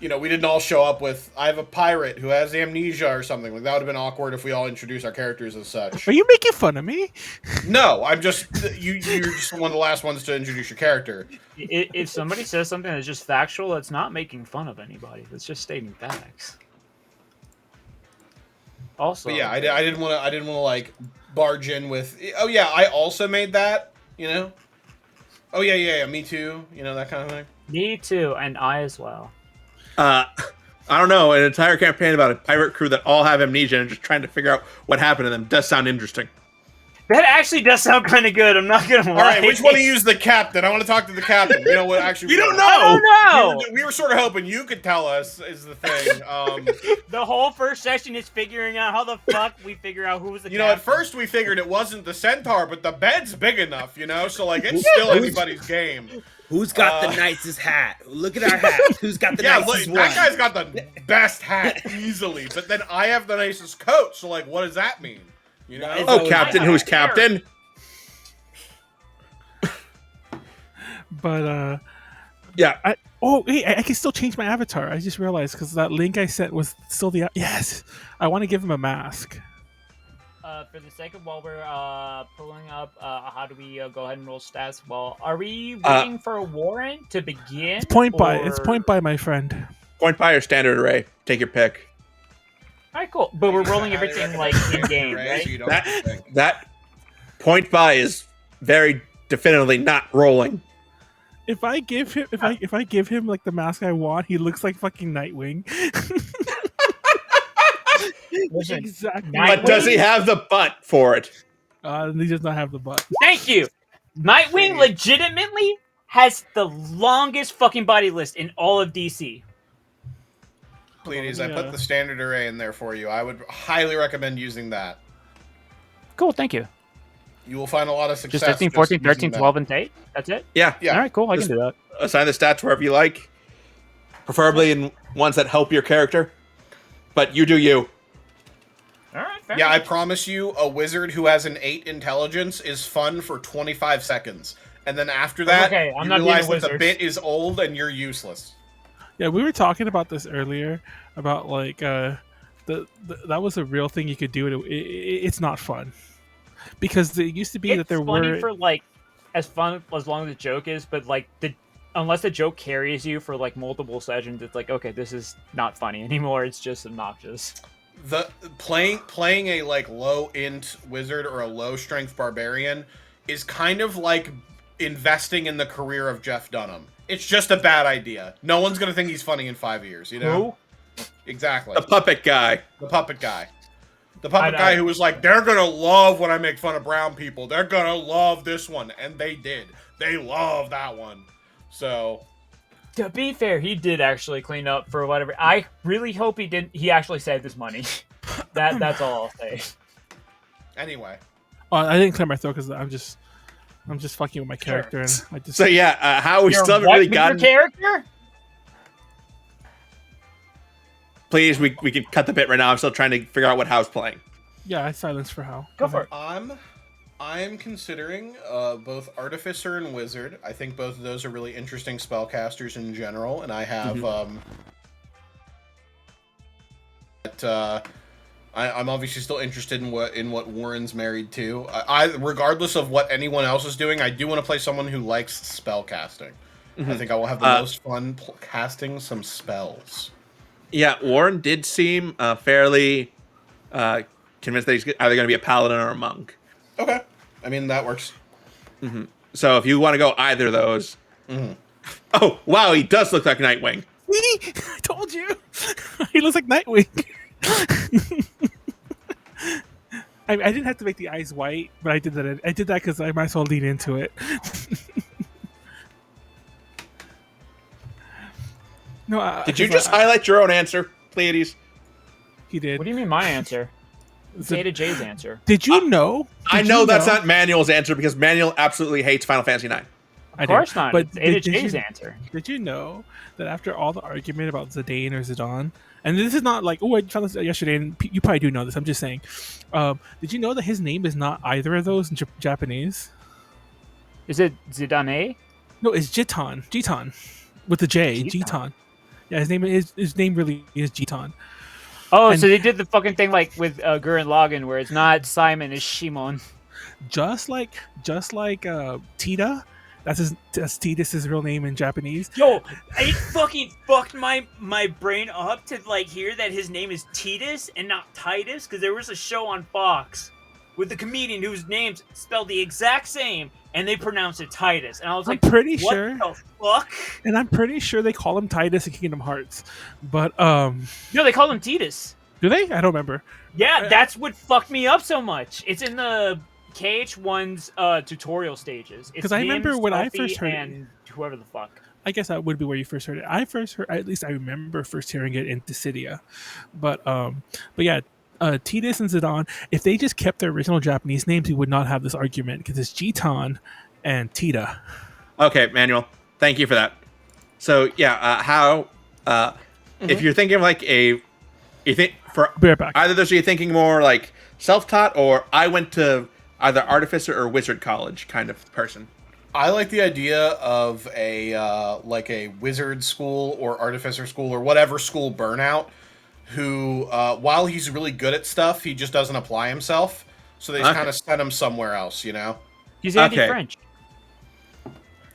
we didn't all show up with, I have a pirate who has amnesia or something. Like, that would have been awkward if we all introduced our characters as such. Are you making fun of me? No, I'm just, you're just one of the last ones to introduce your character. If somebody says something that's just factual, it's not making fun of anybody. It's just stating facts. Also, but yeah, I didn't want to like barge in with, oh yeah, I also made that, Oh yeah, me too, that kind of thing. Me too, and I as well. I don't know. An entire campaign about a pirate crew that all have amnesia and just trying to figure out what happened to them does sound interesting. That actually does sound kind of good. I'm not gonna lie. All right, which one of you is the captain? I want to talk to the captain. You know what? Actually, you don't know. I don't know. We were sort of hoping you could tell us. Is the thing. The whole first section is figuring out how the fuck we figure out who was the captain. At first we figured it wasn't the centaur, but the bed's big enough, so like it's still anybody's game. Who's got the nicest hat? Look at our hats. Who's got the nicest one? That guy's got the best hat easily, but then I have the nicest coat. So like, what does that mean? Oh, captain, who's captain? But yeah. I can still change my avatar. I just realized because that link I sent was still the yes. I want to give him a mask. For the sake of while we're pulling up, how do we go ahead and roll stats? Well, are we waiting for a warrant to begin? It's point by, my friend. Point by or standard array. Take your pick. All right, cool. But we're rolling everything like in game, right? That point by is very definitively not rolling. If I give him like the mask I want, he looks like fucking Nightwing. Exactly. But does he have the butt for it? He does not have the butt. Thank you. Nightwing legitimately has the longest fucking body list in all of DC. Pleiades, I put the standard array in there for you. I would highly recommend using that. Cool, thank you. You will find a lot of success. Just 15, 14, 13, 12, and 8? That's it? Yeah. All right, cool. I can do that. Assign the stats wherever you like. Preferably in ones that help your character. But you do you. All right, fair enough. I enough. promise you, a wizard who has an 8 intelligence is fun for 25 seconds. And then after that, I'm you not realize being a that the wizard. bit is old and you're useless. Yeah, we were talking about this earlier about like that was a real thing you could do. It's not fun because it used to be that there funny were for like as fun as long as the joke is, but like unless the joke carries you for like multiple sessions, it's like okay, this is not funny anymore. It's just obnoxious. The playing a like low int wizard or a low strength barbarian is kind of like investing in the career of Jeff Dunham. It's just a bad idea. No one's gonna think he's funny in 5 years. Who? Exactly. The puppet guy. The puppet guy. The puppet guy who was like, they're gonna love when I make fun of brown people. They're gonna love this one, and they did. They love that one. So. To be fair, he did actually clean up for whatever. I really hope he didn't. He actually saved his money. That's all I'll say. Anyway. I didn't clear my throat because I'm just fucking with my character. Sure. And I just... So yeah, how we still haven't really gotten your character. Please, we can cut the bit right now. I'm still trying to figure out what Hal's playing. Yeah, I silenced for Hal. Go for it. I'm considering both Artificer and Wizard. I think both of those are really interesting spellcasters in general, and I have I'm obviously still interested in what Warren's married to. I regardless of what anyone else is doing, I do want to play someone who likes spellcasting. I think I will have the most fun casting some spells. Yeah, Warren did seem fairly convinced that he's either going to be a paladin or a monk. Okay. I mean, that works. Mm-hmm. So if you want to go either of those. Mm-hmm. Oh, wow, he does look like Nightwing. I told you. He looks like Nightwing. I didn't have to make the eyes white, but I did that. I did that because I might as well lean into it. No, did you just highlight your own answer, Pleiades? He did. What do you mean my answer? It's Ada J's answer. Did you know? I know that's not Manuel's answer because Manuel absolutely hates Final Fantasy IX. Of course not. But it's Ada J's answer. Did you know that after all the argument about Zidane or Zidane, and this is not like, oh, I found this yesterday, and you probably do know this. I'm just saying. Did you know that his name is not either of those in Japanese? Is it Zidane? No, it's Jitan. Jitan. With the J. Jitan. Yeah, his name really is Jitan. Oh, so they did the fucking thing like with Gurren Lagann, where it's not Simon, it's Shimon. Just like Tita. That's Titus' real name in Japanese. Yo, it fucking fucked my brain up to like hear that his name is Titus and not Titus, because there was a show on Fox with a comedian whose name's spelled the exact same, and they pronounce it Titus, and I was like, pretty what sure. the fuck? And I'm pretty sure they call him Titus in Kingdom Hearts, but no, they call him Titus. Do they? I don't remember. Yeah, that's what fucked me up so much. It's in the KH1's tutorial stages. Because I remember when I first heard and whoever the fuck. I guess that would be where you first heard it. At least I remember first hearing it in Dissidia. But yeah, Titus and Zidane, if they just kept their original Japanese names, we would not have this argument, because it's Jitan and Tita. Okay, Manuel, thank you for that. So yeah, if you're thinking of like you think for either those, are you thinking more like self-taught, or I went to either artificer or wizard college kind of person? I like the idea of a wizard school or artificer school or whatever school burnout, who while he's really good at stuff, he just doesn't apply himself. So they just kind of send him somewhere else, you know? He's anti-French.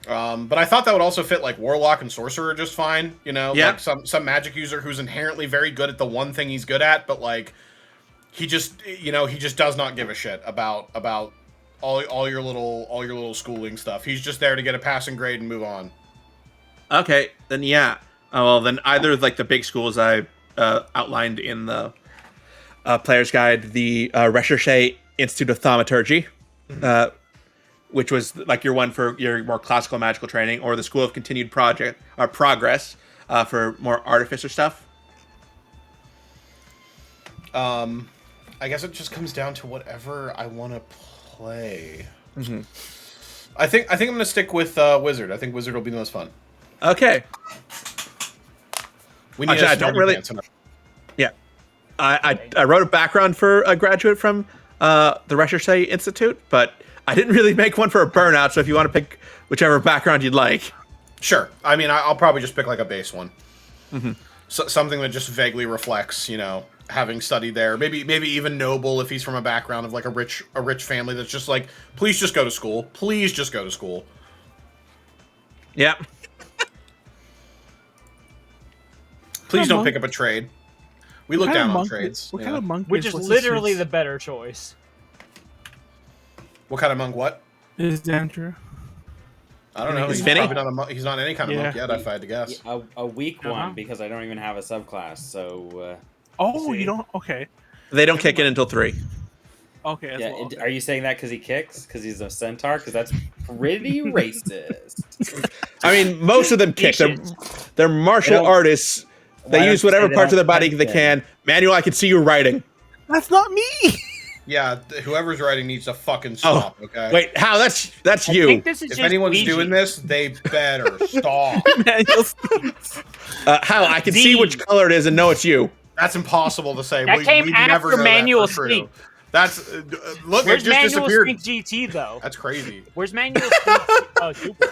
But I thought that would also fit like warlock and sorcerer just fine, you know? Yeah. Like some magic user who's inherently very good at the one thing he's good at, but like he just does not give a shit about all your little schooling stuff. He's just there to get a passing grade and move on. Okay, then yeah. Well, then either like the big schools I outlined in the player's guide, the Recherche Institute of Thaumaturgy, which was like your one for your more classical magical training, or the School of Continued Progress for more artificer stuff. I guess it just comes down to whatever I want to play. Mm-hmm. I think I'm gonna stick with wizard. I think wizard will be the most fun. Okay. We need. I don't really. Yeah, I wrote a background for a graduate from the Recherche Institute, but I didn't really make one for a burnout. So if you want to pick whichever background you'd like, sure. I mean, I'll probably just pick like a base one. Mm-hmm. So, something that just vaguely reflects, having studied there. Maybe even noble if he's from a background of like a rich family that's just like, please just go to school. Please just go to school. Yeah. Please don't pick up a trade. We look down on trades. What kind of monk? Which is literally the better choice. What kind of monk? What is Andrew? I don't know. He's probably not a monk. He's not any kind of monk yet, if I had to guess. A weak one, because I don't even have a subclass. So. You don't? Okay. They don't kick in until 3. Okay. Yeah. Okay. Are you saying that because he kicks? Because he's a centaur? Because that's pretty racist. I mean, most of them kick. They're martial artists. They use whatever parts of their body they can. Manuel, I can see you writing. That's not me. Yeah, whoever's writing needs to fucking stop. Okay. Wait, how? That's you. I think this is if just anyone's Ouija. doing this, they better stop. How? I can see which color it is and know it's you. That's impossible to say. That came never after know Manuel that for Stink. true. That's look. Where's it just Manuel disappeared. Stink GT though? That's crazy. Where's Manuel Stink? Oh, super.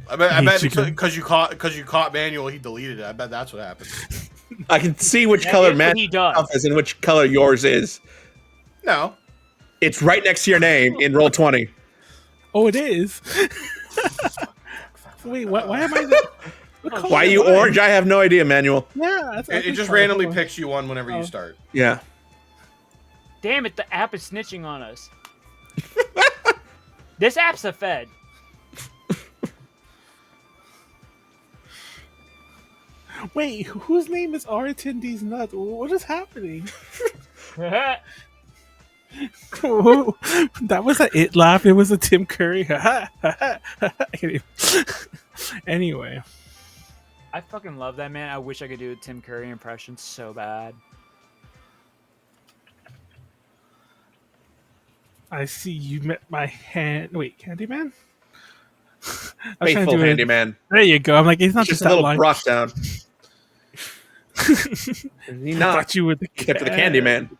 I bet because you caught Manuel, he deleted it. I bet that's what happened. I can see which color Manuel is and which color yours is. No, it's right next to your name in Roll20. Oh, it is. Wait, why am I? Why are you orange? I have no idea, Manuel. Yeah, it just randomly picks you one whenever you start. Yeah. Damn it! The app is snitching on us. This app's a fed. Wait, whose name is Arretin? These nuts. What is happening? That was a it laugh. It was a Tim Curry. Anyway, I fucking love that man. I wish I could do a Tim Curry impression so bad. I see you met my hand. Wait, Candyman? Faithful Handyman. There you go. I'm like, it's not just a little brought down. He not you with the Candyman.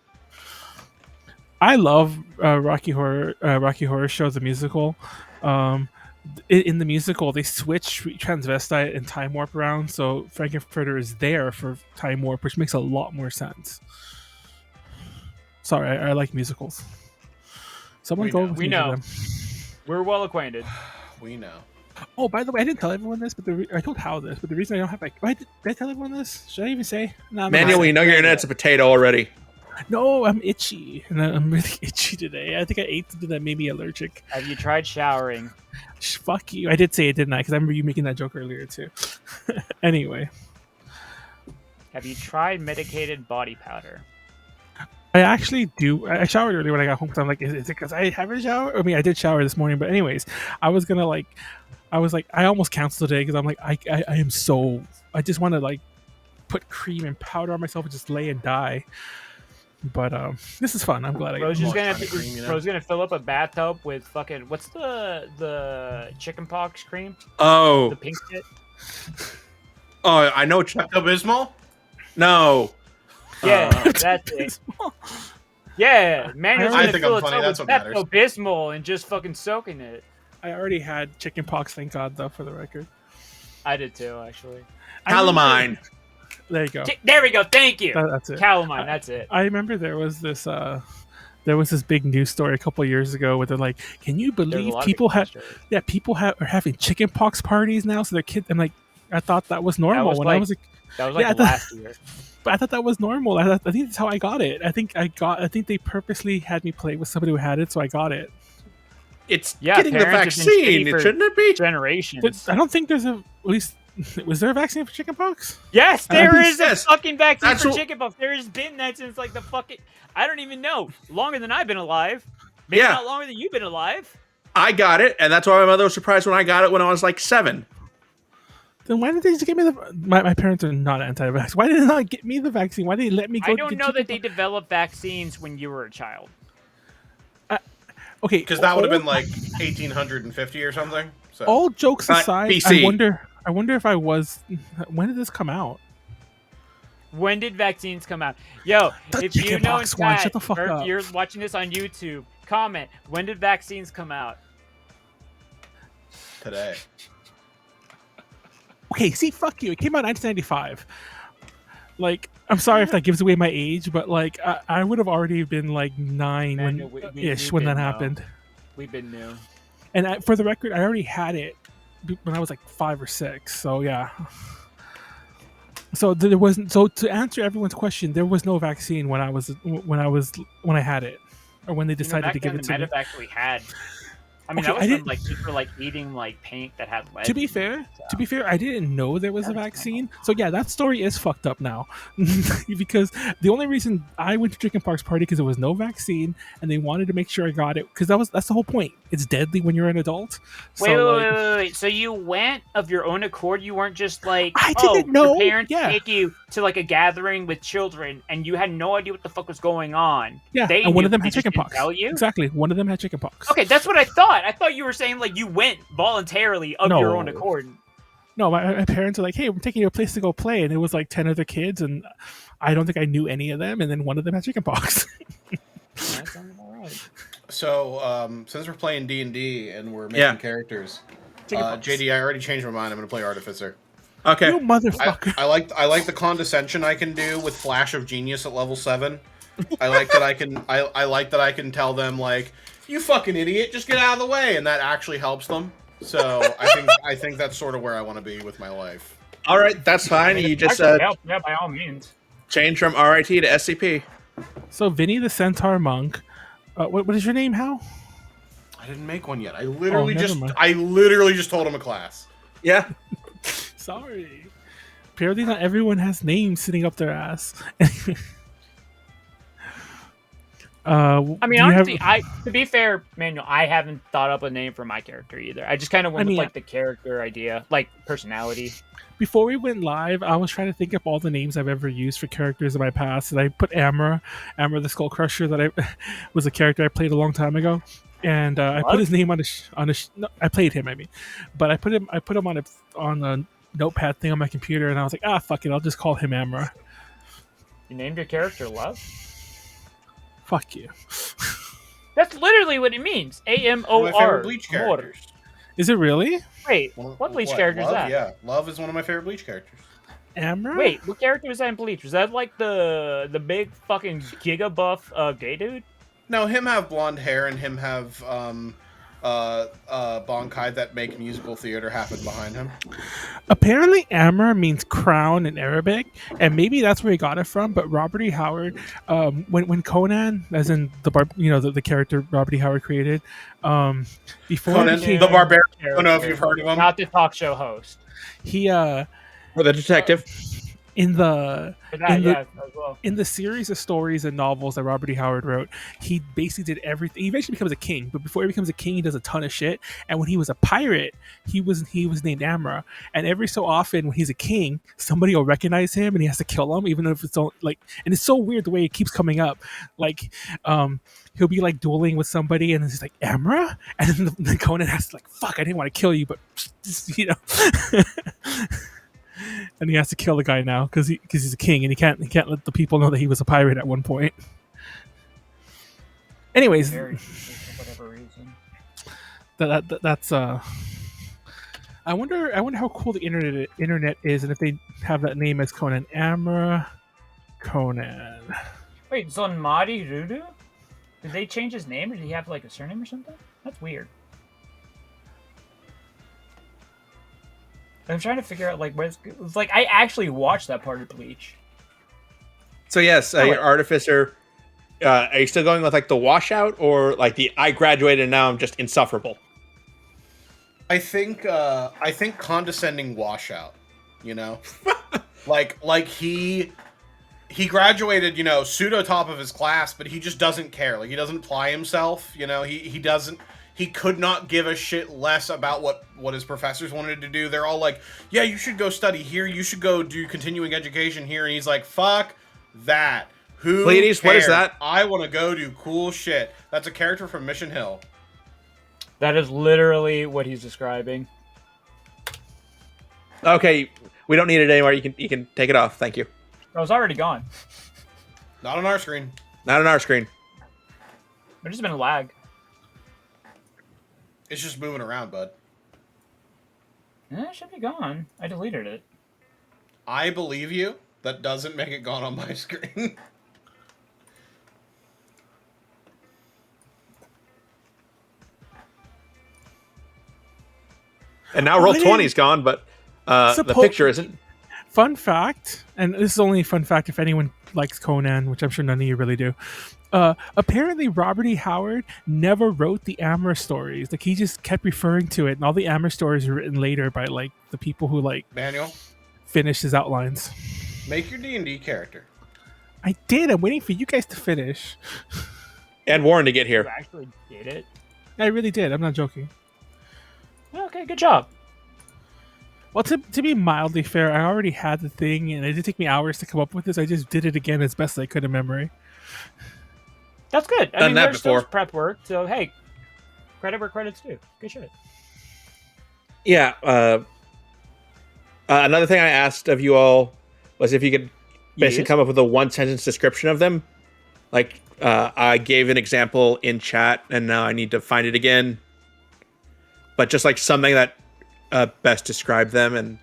I love Rocky Horror Show, the musical. in the musical they switch transvestite and time warp around, so Frankenfurter is there for time warp, which makes a lot more sense. Sorry, I like musicals. Someone go with me to them. We're well acquainted. We know. Oh, by the way, I didn't tell everyone this, but I told Hal this. But the reason I don't have did I tell everyone this? Should I even say? No, Manuel, you know your internet's a potato already. No, I'm itchy, and I'm really itchy today. I think I ate something that made me allergic. Have you tried showering? Fuck you! I did say it, didn't I? Because I remember you making that joke earlier too. Anyway, have you tried medicated body powder? I actually do. I showered earlier when I got home because I'm like, is it because I haven't showered? I mean, I did shower this morning, but anyways, I was I almost canceled today because I'm like, I am so. I just want to like put cream and powder on myself and just lay and die. But this is fun. I'm glad I got Bro's gonna fill up a bathtub with fucking what's the chicken pox cream? Oh, the pink shit. Oh, I know Pepto-Bismol? No. Yeah, that's it. Yeah, Manuel's gonna fill it up with Pepto-Bismol and just fucking soaking it. I already had chicken pox, thank God, though, for the record. I did too, actually. Calamine. There you go. There we go. Thank you. That's it. Calamine. That's it. I remember there was this big news story a couple of years ago where they're like, "Can you believe people are having chicken pox parties now?" So their kids. I'm like, I thought that was normal that was last year. But I thought that was normal. I think that's how I got it. I think they purposely had me play with somebody who had it, so I got it. It's getting the vaccine, shouldn't it be? Generations. But I don't think there's at least. Was there a vaccine for chickenpox? Yes, there is a fucking vaccine for chickenpox. There has been that since like the fucking. I don't even know. Longer than I've been alive. Maybe not longer than you've been alive. I got it, and that's why my mother was surprised when I got it when I was like 7. Then why didn't they just give me the? My parents are not anti-vax. Why did they not get me the vaccine? Why did they let me go? I don't know that they developed vaccines when you were a child. Okay, because that would have been like 1850 or something. So. All jokes aside, BC. I wonder if I was. When did this come out? When did vaccines come out? Yo, if you know in chat, shut the fuck up. If you're watching this on YouTube, comment. When did vaccines come out? Today. Okay, see, fuck you. It came out in 1995. Like, I'm sorry if that gives away my age, but like, I would have already been like 9 when that happened. We've been new. And for the record, I already had it when I was like 5 or 6. So yeah. So there wasn't. So to answer everyone's question, there was no vaccine when I had it, or when they decided to give it to me. Actually had. I mean, that was from, like people like eating like paint that had lead. To be fair, I didn't know there was a vaccine. So yeah, that story is fucked up now, because the only reason I went to chickenpox party because there was no vaccine, and they wanted to make sure I got it because that's the whole point. It's deadly when you're an adult. Wait. So you went of your own accord? You weren't just like, I didn't know. Your parents take you to like a gathering with children, and you had no idea what the fuck was going on. Yeah, and one of them had chickenpox. Tell you exactly. One of them had chickenpox. Okay, that's what I thought. I thought you were saying like you went voluntarily of your own accord. No, my parents were like, "Hey, we're taking you to a place to go play," and it was like 10 other kids, and I don't think I knew any of them, and then one of them had chickenpox. That sounds all right. So, since we're playing D&D and we're making characters, JD, I already changed my mind. I'm going to play Artificer. Okay, you motherfucker. I like the condescension I can do with Flash of Genius at level 7. I like that I can tell them like, "You fucking idiot, just get out of the way," and that actually helps them. So I think that's sort of where I want to be with my life. All right, that's fine. You just yeah, by all means, change from RIT to SCP. So Vinny the Centaur Monk. What is your name, Hal? I didn't make one yet. I literally just told him a class. Yeah. Sorry. Apparently not everyone has names sitting up their ass. I mean, honestly, to be fair, Manuel, I haven't thought up a name for my character either. I just kind of went with like the character idea, like personality. Before we went live, I was trying to think of all the names I've ever used for characters in my past, and I put Amra the Skull Crusher, that was a character I played a long time ago, and I put his name on no, I played him, but I put him on a notepad thing on my computer, and I was like, fuck it, I'll just call him Amra. You named your character Love? Fuck you. That's literally what it means. AMOR. Bleach characters. Is it really? Wait, what Bleach character is that? Yeah, Love is one of my favorite Bleach characters. Amra? Wait, what character was that in Bleach? Was that like the big fucking giga buff gay dude? No, him have blonde hair and him have Bankai that make musical theater happen behind him. Apparently, Amra means crown in Arabic, and maybe that's where he got it from. But Robert E. Howard, when Conan, as in the character Robert E. Howard created, before Conan, the Barbarian. I don't know if you've heard of him. Not the talk show host. He or the detective. In the series of stories and novels that Robert E. Howard wrote, he basically did everything. He eventually becomes a king, but before he becomes a king, he does a ton of shit. And when he was a pirate, he was named Amra. And every so often, when he's a king, somebody will recognize him, and he has to kill him, even if it's like. And it's so weird the way it keeps coming up. Like, he'll be like dueling with somebody, and he's like Amra, and then Conan has to like, fuck, I didn't want to kill you, but and he has to kill the guy now because he's a king and he can't let the people know that he was a pirate at one point. Anyways, for whatever reason. That's I wonder how cool the internet is, and if they have that name as Conan. Amra Conan. Wait, Zonmari Rudu? Did they change his name, or did he have like a surname or something? That's weird. I'm trying to figure out like where's like I actually watched that part of Bleach. So yes, your Artificer. Are you still going with like the washout, or like the I graduated and now I'm just insufferable? I think condescending washout. You know, like he graduated. You know, pseudo top of his class, but he just doesn't care. Like he doesn't apply himself. You know, he doesn't. He could not give a shit less about what his professors wanted to do. They're all like, yeah, you should go study here. You should go do continuing education here. And he's like, fuck that. Who Pleiades, what is that? I want to go do cool shit. That's a character from Mission Hill. That is literally what he's describing. Okay, we don't need it anymore. You can take it off. Thank you. I was already gone. Not on our screen. Not on our screen. There's just been a lag. It's just moving around, bud. It should be gone. I deleted it. I believe you. That doesn't make it gone on my screen. And now Roll20's gone, but the picture isn't. Fun fact, and this is only a fun fact if anyone likes Conan, which I'm sure none of you really do. Apparently, Robert E. Howard never wrote the Amra stories. Like he just kept referring to it, and all the Amra stories were written later by like the people who like Manuel finished his outlines. Make your D&D character. I did. I'm waiting for you guys to finish. And Warren to get here. You actually did it? I really did. I'm not joking. Okay, good job. Well, to be mildly fair, I already had the thing, and it did take me hours to come up with this. I just did it again as best as I could in memory. That's good. I Done mean, that there's still before. prep work, so hey, credit where credit's due. Good shit. Yeah. Another thing I asked of you all was if you could basically come up with a one-sentence description of them. Like, I gave an example in chat, and now I need to find it again. But just like something that best describe them, and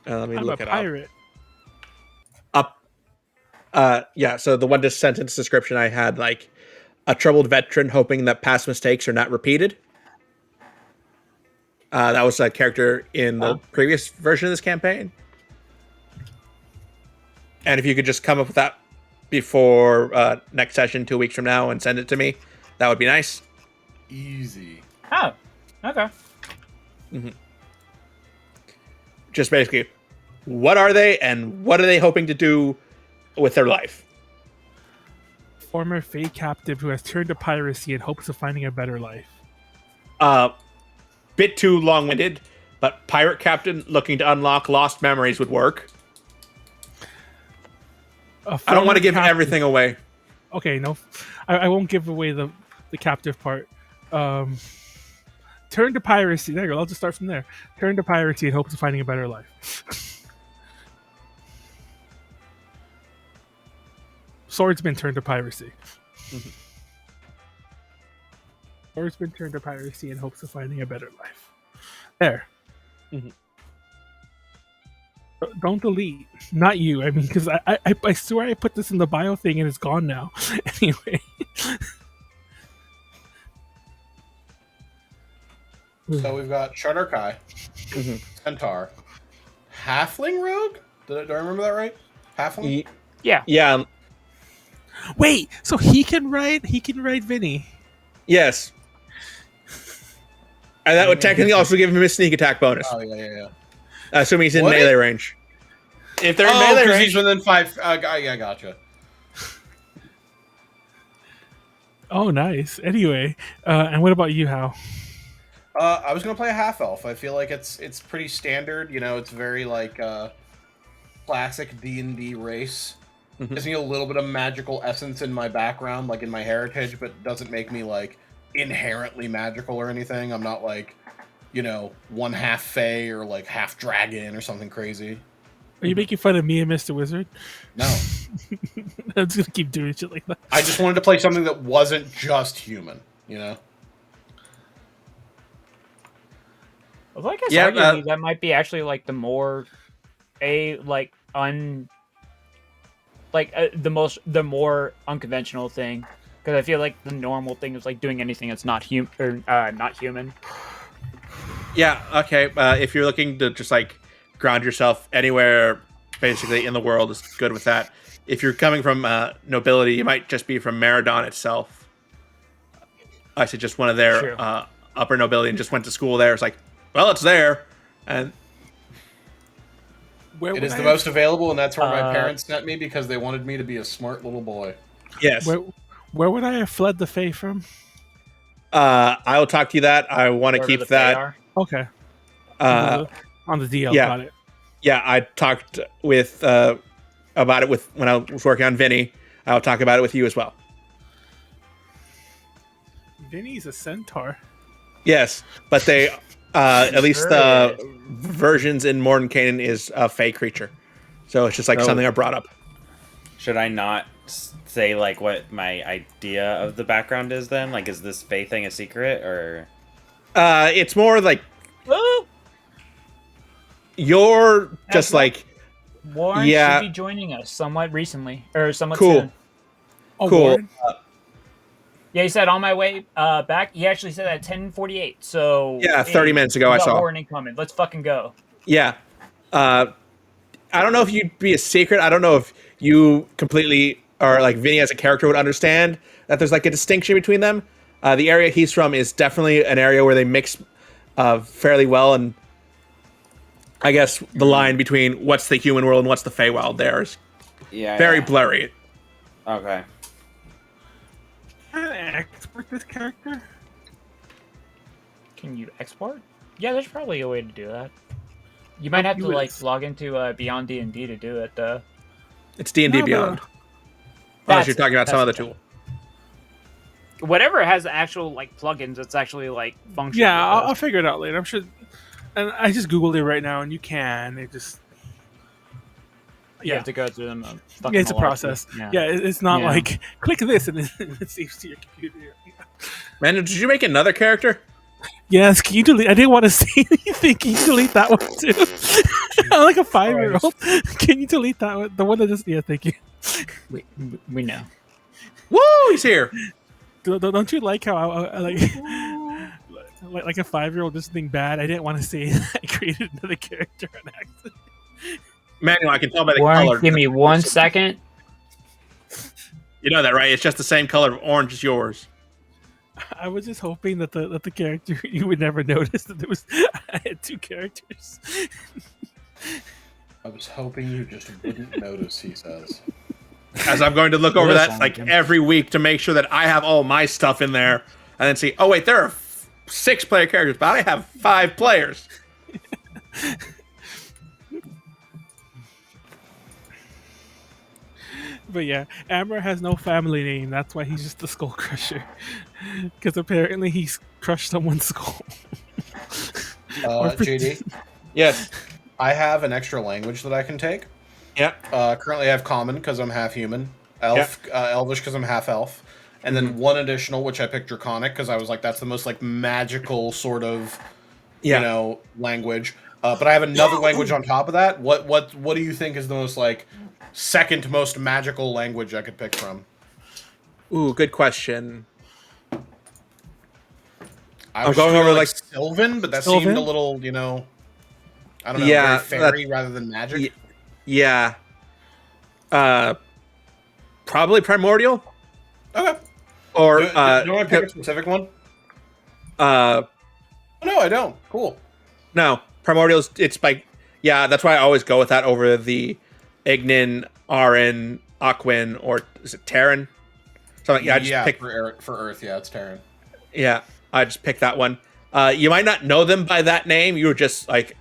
let me look it pirate. up. Yeah, so the one sentence description I had, like, a troubled veteran hoping that past mistakes are not repeated. That was a character in the previous version of this campaign. And if you could just come up with that before next session 2 weeks from now and send it to me, that would be nice. Easy. Oh, okay. Mm-hmm. Just basically, what are they and what are they hoping to do with their life? Former Fey captive who has turned to piracy in hopes of finding a better life. Bit too long-winded, but pirate captain looking to unlock lost memories would work. I don't want to give everything away. Okay, no. I won't give away the captive part. Turn to piracy. There you go. I'll just start from there. Turn to piracy in hopes of finding a better life. Swordsman turned to piracy. Swordsman turned to piracy in hopes of finding a better life. There. Mhm. Don't delete. Not you. I mean, because I swear I put this in the bio thing and it's gone now. Anyway. So we've got Shardar Kai, Centaur, Halfling Rogue. Do I remember that right? Halfling. Yeah. Yeah. Wait. So he can ride. He can ride Vinny. Yes. And that would technically also give him a sneak attack bonus. Oh yeah. Assuming he's in melee range. If they're in melee range, he's within 5. Yeah, gotcha. Oh, nice. Anyway, and what about you, Hal? I was gonna play a half elf. I feel like it's pretty standard. You know, it's very like classic D&D race. Gives me a little bit of magical essence in my background, like in my heritage, but doesn't make me like inherently magical or anything. I'm not like, you know, 1 half fae or like half dragon or something crazy. Are you making fun of me and Mr. Wizard? No. I'm just gonna keep doing shit like that. I just wanted to play something that wasn't just human, you know? Well, I guess arguably that might be actually like the more the more unconventional thing, because I feel like the normal thing is like doing anything that's not not human. Yeah. Okay. If you're looking to just like ground yourself anywhere, basically in the world, is good with that. If you're coming from nobility, you might just be from Meridon itself. I said just one of their upper nobility and just went to school there. It's like, well, it's there, and it is the most available, and that's where my parents sent me because they wanted me to be a smart little boy. Yes. Where would I have fled the Fae from? I will talk to you that. I want to keep that. Okay. On the DL, yeah. Got it. Yeah, I talked with about it with when I was working on Vinny. I'll talk about it with you as well. Vinny's a centaur. Yes, but they at least the versions in Morton Canaan is a Fae creature, so it's just like something I brought up. Should I not say like what my idea of the background is then? Like, is this Fae thing a secret or? It's more like you're just like Warren should be joining us somewhat recently or somewhat cool. soon. Oh, cool. Yeah, he said on my way back. He actually said at 10:48. So yeah, 30 minutes ago I saw. Warren incoming. Let's fucking go. Yeah, I don't know if you'd be a secret. I don't know if you completely or like Vinny as a character would understand that there's like a distinction between them. The area he's from is definitely an area where they mix fairly well, and I guess the line between what's the human world and what's the Feywild there is very blurry. Okay. Can I export this character? Can you export? Yeah, there's probably a way to do that. You might have to like log into Beyond D&D to do it. It's D&D Beyond. Unless you're talking about some other tool. Whatever has actual like plugins, it's actually like functional. Yeah, I'll figure it out later. I'm sure. And I just googled it right now, and you can. It just you have to go through them. Yeah, it's a process. Yeah, it's not like click this and it saves to your computer. Manuel, did you make another character? Yes. Can you delete? I didn't want to say anything. Can you delete that one too? I'm like a 5-year-old. Can you delete that one? The one that just thank you. We know. Woo! He's here. Don't you like how I like a 5-year-old just being bad? I didn't want to say that I created another character on accident. Manuel, I can tell by the Warren, color. give me 1 second. You know that, right? It's just the same color of orange as yours. I was just hoping that the character you would never notice that there was I had 2 characters. I was hoping you just wouldn't notice, he says. As I'm going to look over that like every week to make sure that I have all my stuff in there, and then see, oh wait, there are 6-player characters, but I have 5 players. But yeah, Amber has no family name. That's why he's just the Skull Crusher. Because apparently he's crushed someone's skull. JD? Yes. I have an extra language that I can take. Yeah. Currently I have Common because I'm half human. Elvish because I'm half elf. and then one additional, which I picked Draconic because I was like, that's the most like magical sort of, you know, language. But I have another language on top of that. What do you think is the most like second most magical language I could pick from? Ooh, good question. I'm going over like Sylvan, but that seemed a little, you know, I don't know, very fairy rather than magic. Yeah. Probably Primordial. Okay. Or do I pick a specific one? No, I don't. Cool. No, Primordial's. It's by. Yeah, that's why I always go with that over the Ignin, Arin, Aquin, or is it Terran? Something. Yeah, I just pick for Earth. Yeah, it's Terran. Yeah, I just picked that one. You might not know them by that name. You were just like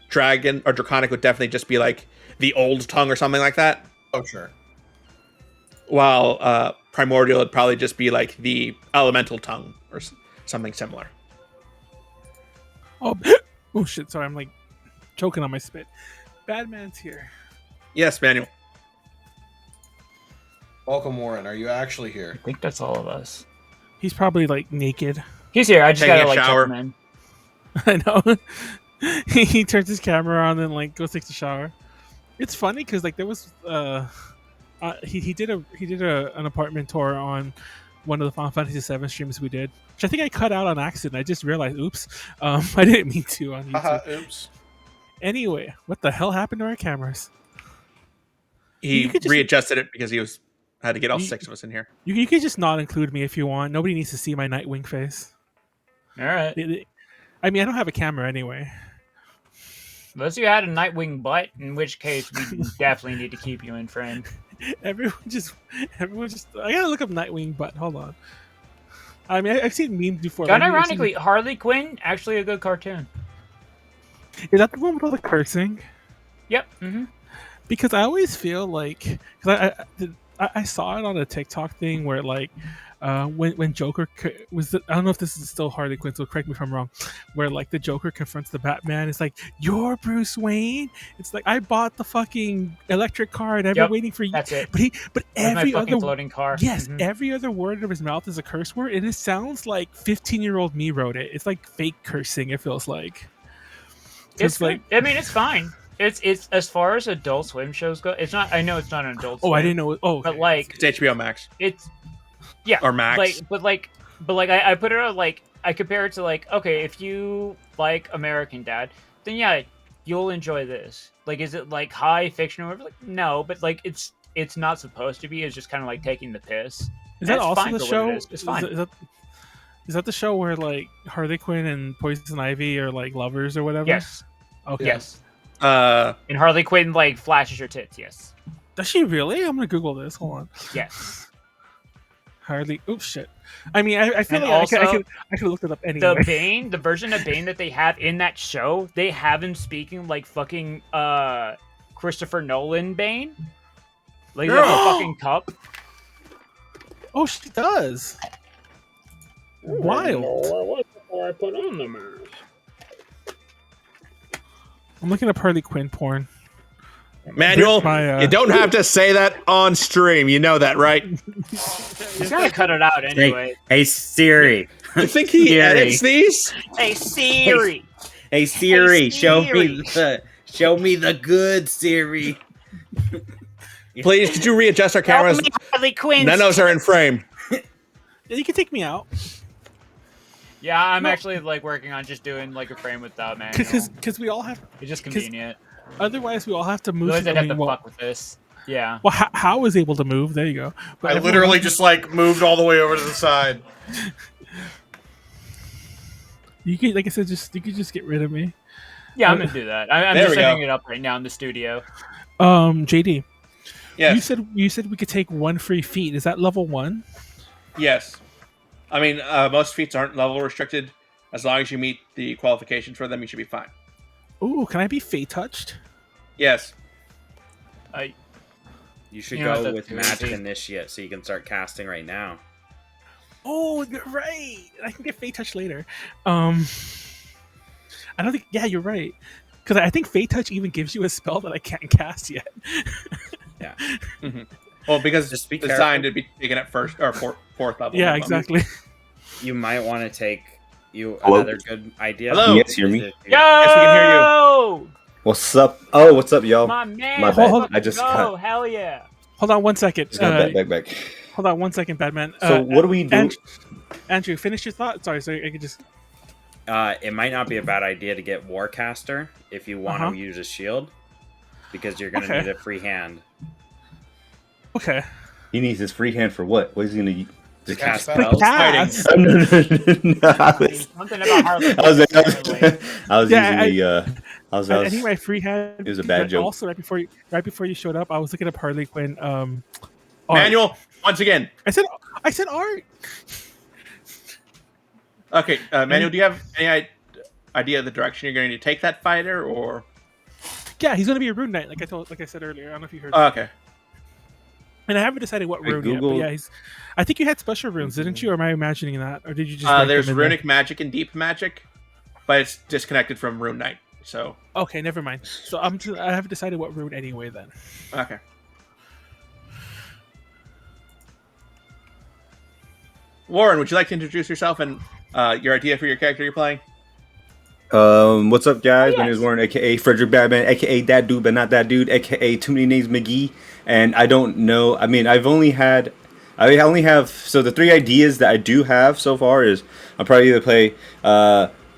Dragon or Draconic would definitely just be like the old tongue or something like that. Oh, sure. While Primordial would probably just be like the elemental tongue or something similar. Oh shit! Sorry, I'm like choking on my spit. Badman's here. Yes, Manuel. Welcome, Warren. Are you actually here? I think that's all of us. He's probably like naked. He's here. I just gotta like shower. check him in. I know. He turns his camera on and like goes takes a shower. It's funny because like there was he did an apartment tour on one of the Final Fantasy VII streams we did, which I think I cut out on accident. I just realized, oops, I didn't mean to on YouTube. Oops. Anyway, what the hell happened to our cameras? He readjusted it because he had to get all 6 of us in here. You can just not include me if you want. Nobody needs to see my Nightwing face. All right. I mean, I don't have a camera anyway. Unless you had a Nightwing butt, in which case we definitely need to keep you in frame. Everyone just. I gotta look up Nightwing butt. Hold on. I mean, I've seen memes before. Kind of ironically, Harley Quinn actually a good cartoon. Is that the one with all the cursing? Yep. Mm-hmm. Because I always feel like, because I saw it on a TikTok thing where like when Joker was, I don't know if this is still Harley Quinn, so correct me if I'm wrong, where like the Joker confronts the Batman. It's like, you're Bruce Wayne. It's like, I bought the fucking electric car and I've been waiting for you. That's it. But every other floating car. Yes, every other word of his mouth is a curse word, and it sounds like 15-year-old me wrote it. It's like fake cursing. It feels like. It's like, I mean, it's fine. It's as far as Adult Swim shows go. It's not. I know it's not an Adult Swim. Oh, I didn't know. But like, it's HBO Max. It's or Max. But I put it out like I compare it to like, okay, if you like American Dad, then yeah, you'll enjoy this. Like, is it like high fiction or whatever? Like, no, but like it's not supposed to be. It's just kind of like taking the piss. Is that also the show? It's fine. Is that the show where like Harley Quinn and Poison Ivy are like lovers or whatever? Yes. Okay. Yes. And Harley Quinn like flashes her tits. Yes. Does she really? I'm gonna Google this. Hold on. Yes. Harley. Oops, shit. I mean, I feel like also, I could have looked it up anyway. The version of Bane that they have in that show, they have him speaking like fucking Christopher Nolan Bane. Like the fucking cup. Oh, she does. Wild. What before I put on the mask? I'm looking up Harley Quinn porn. Manuel, you don't have to say that on stream. You know that, right? He's gotta cut it out anyway. Hey Siri. You think he edits these? Hey Siri. Hey Siri, show me the good Siri. Please, could you readjust our cameras? Harley Quinn. None of us are in frame. You can take me out. Yeah, I'm actually like working on just doing like a frame without Manuel. Because we all have. It's just convenient. Otherwise, we all have to move. Otherwise, I'd have to fuck with this. Yeah. Well, how was able to move? There you go. But I literally just like moved all the way over to the side. You can, like I said, you could just get rid of me. Yeah, I'm gonna do that. I'm just setting it up right now in the studio. JD. Yes. You said we could take 1 free feat. Is that level 1? Yes. I mean, most feats aren't level restricted. As long as you meet the qualifications for them, you should be fine. Ooh, can I be fate touched? Yes. You should go with Magic Initiate so you can start casting right now. Oh, you're right. I can get fate touch later. I don't think. Yeah, you're right. Because I think fate touch even gives you a spell that I can't cast yet. Yeah. Well, because Just be it's designed to be taken at first or fourth level. Yeah, exactly. You might want to take another good idea. Hello. Can you guys hear me? Yo! Yes, we can hear you. What's up? Oh, what's up, y'all? My man, My bad. I just got- hell yeah. Hold on 1 second. Just got back. Hold on 1 second, Batman. So what do we do? Andrew, finish your thought. Sorry, I could just. It might not be a bad idea to get Warcaster if you want to use a shield, because you're going to need a free hand. Okay. He needs his free hand for what? What is he gonna use? To cast spells? spells. No, Something about Harley. I think my free hand. It was a bad joke. Also, right before you showed up, I was looking up Harley Quinn. Manuel, once again. I said art. Okay, Manuel, do you have any idea of the direction you're going to take that fighter, or? Yeah, he's going to be a rune knight, like I said earlier. I don't know if you heard. Okay. And I haven't decided what rune yet, but yeah, I think you had special runes, didn't you? Or am I imagining that, or did you just? There's runic magic and deep magic, but it's disconnected from rune knight. So. Okay, never mind. So I haven't decided what rune anyway. Then. Okay. Warren, would you like to introduce yourself and your idea for your character you're playing? What's up, guys? My name is Warren, aka Frederick Batman, aka that dude, but not that dude, aka Too Many Names McGee. And I don't know. I mean, I only have. So the three ideas that I do have so far is I'll probably either play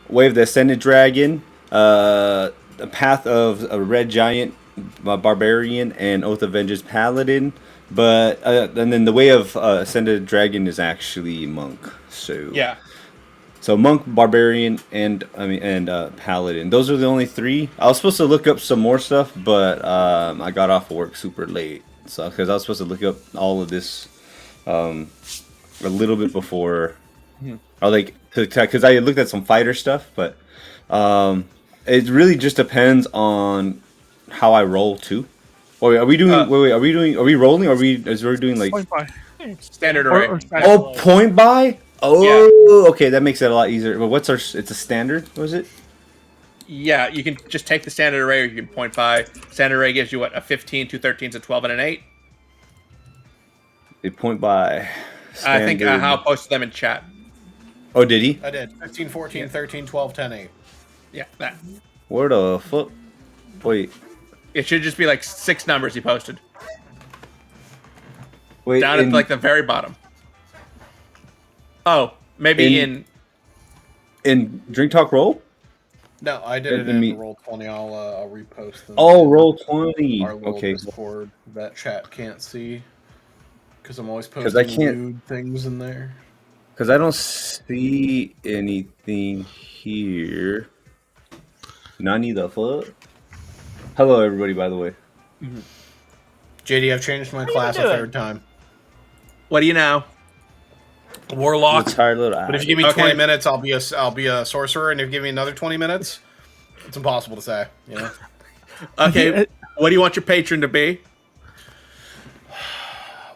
Way of the Ascended Dragon, The Path of a Red Giant, Barbarian, and Oath of Vengeance Paladin. But and then the Way of Ascended Dragon is actually Monk. So yeah. So Monk, Barbarian, and Paladin. Those are the only three. I was supposed to look up some more stuff, but I got off work super late. So because I was supposed to look up all of this a little bit before, or like because I looked at some fighter stuff, but it really just depends on how I roll too. Oh, are we doing? Are we rolling? Or are we doing like Point by. Standard array? Point by. Oh, okay, that makes it a lot easier. But what's our? It's a standard. Was it? Yeah, you can just take the standard array, or you can point by. Standard array gives you what, a 15, 2 13s, a 12, and an 8. They point by. Standard. I think Hal posted them in chat. Oh, did he? I did. 15, 14, 13, 12, 10, 8. Yeah, that. Where the fuck? Wait. It should just be like 6 numbers he posted. Wait, down at like the very bottom. Oh, maybe in Drink Talk Roll? No, I did it in Roll 20. I'll repost them. Oh, Roll 20. Our little okay. Discord that chat can't see because I'm always posting nude things in there. Because I don't see anything here. Nani the fuck? Hello, everybody. By the way. Mm-hmm. JD, I've changed my class a third time. What do you know? Warlock. But if you give me 20 minutes, I'll be a sorcerer, and if you give me another 20 minutes, it's impossible to say. You know. Okay. What do you want your patron to be?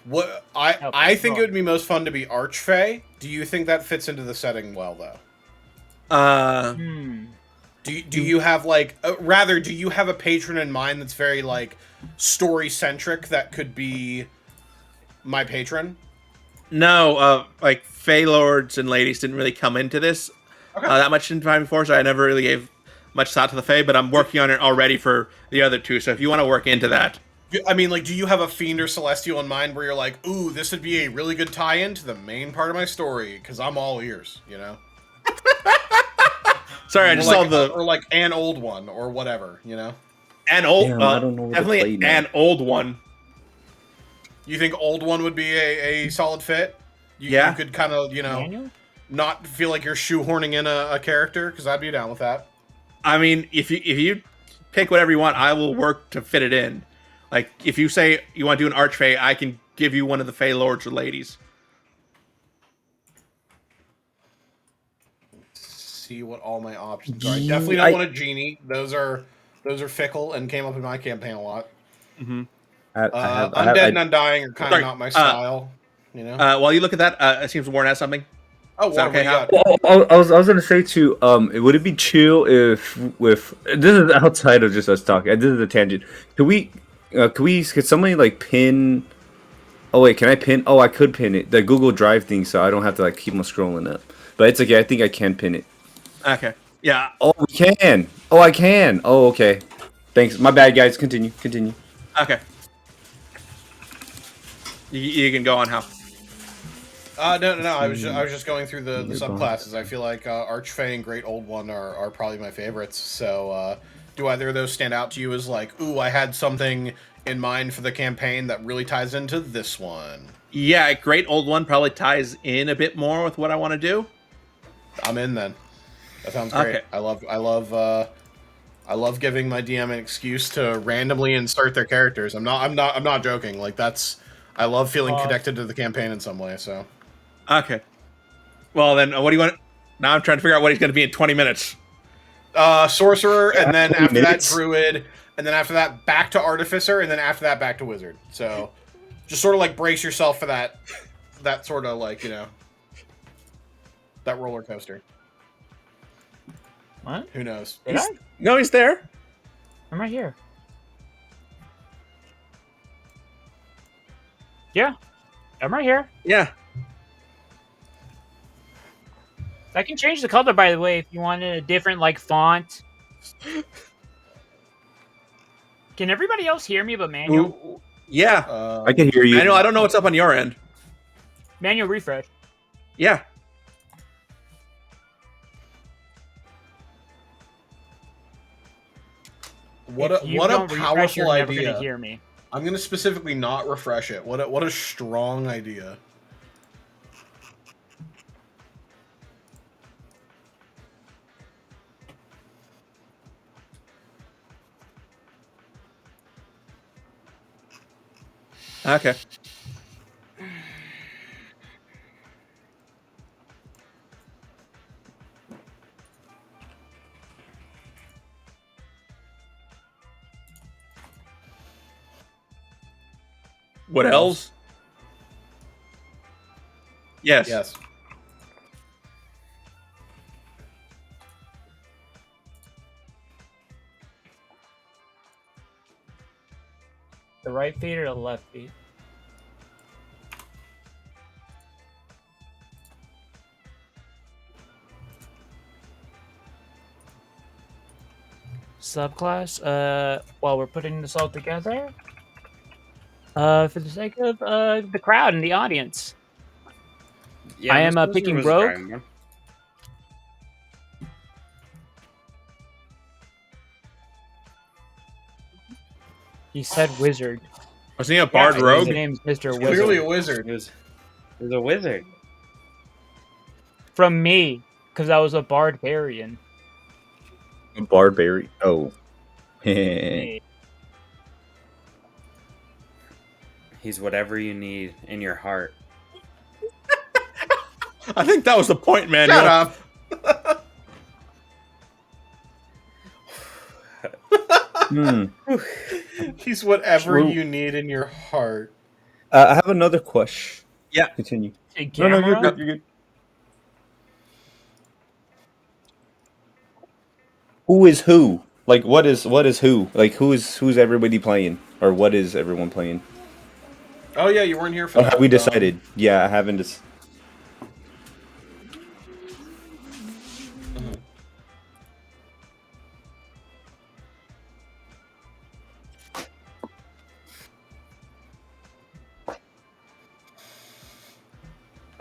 What I think it would be most fun to be Archfey. Do you think that fits into the setting well, though? Do you have like do you have a patron in mind that's very like story centric that could be my patron? No, like Fey Lords and Ladies didn't really come into this that much in time before, so I never really gave much thought to the Fey, but I'm working on it already for the other two, so if you want to work into that. I mean, like, do you have a Fiend or Celestial in mind where you're like, ooh, this would be a really good tie-in to the main part of my story, because I'm all ears, you know? Sorry, I just saw the... Or like an old one, or whatever, you know? An old... I don't know definitely an old one. You think old one would be a solid fit? You could kind of, you know, Manuel? Not feel like you're shoehorning in a character, because I'd be down with that. I mean, if you pick whatever you want, I will work to fit it in. Like, if you say you want to do an Archfey, I can give you one of the Fey Lords or Ladies. See what all my options are. I definitely don't want a Genie. Those are fickle and came up in my campaign a lot. Mm-hmm. Undead and Undying are kind of not my style. You know. While you look at that, it seems Warren has something. Oh, Warren, okay. I was gonna say too. Would it be chill if this is outside of just us talking? This is a tangent. Could somebody like pin Oh wait, can I pin? Oh, I could pin it. The Google Drive thing, so I don't have to like keep on scrolling up. But it's okay. I think I can pin it. Okay. Yeah. Oh, we can. Oh, I can. Oh, okay. Thanks. My bad, guys. Continue. Continue. Okay. You can go on, Hal. No. I was just going through the subclasses. I feel like Archfey and Great Old One are probably my favorites. So, do either of those stand out to you as like, ooh, I had something in mind for the campaign that really ties into this one? Yeah, Great Old One probably ties in a bit more with what I want to do. I'm in then. That sounds great. Okay. I love giving my DM an excuse to randomly insert their characters. I'm not joking. Like I love feeling connected to the campaign in some way. So. Okay. Well then, what do you want? Now I'm trying to figure out what he's going to be in 20 minutes. Sorcerer, and then after that Druid, and then after that back to Artificer, and then after that back to Wizard. So, just sort of like brace yourself for that sort of like that roller coaster. What? Who knows? No, he's there. I'm right here. Yeah, I'm right here. Yeah. I can change the color, by the way, if you wanted a different like font. Can everybody else hear me but Manuel? Ooh, yeah. I can hear you. Manuel, I don't know what's up on your end. Manuel, refresh. Yeah. What a powerful idea. Never gonna hear me. I'm gonna specifically not refresh it. What a strong idea. Okay. What else? Yes. Yes. The right feet or the left feet? Subclass. While we're putting this all together, for the sake of the crowd and the audience, yeah, I am picking Rogue. He said Wizard. Was he a Bard Rogue? His name's Mr. Wizard. Clearly a wizard. He was a wizard. From me, because I was a Barbarian. A Barbarian? Oh. He's whatever you need in your heart. I think that was the point, man. Shut up. He's whatever you need in your heart. I have another question. Yeah. Continue. No, you're good. You're good. Who is who? Like, what is who? Like, who's everybody playing, or what is everyone playing? Oh yeah, you weren't here for that. Have we decided? Yeah, I haven't.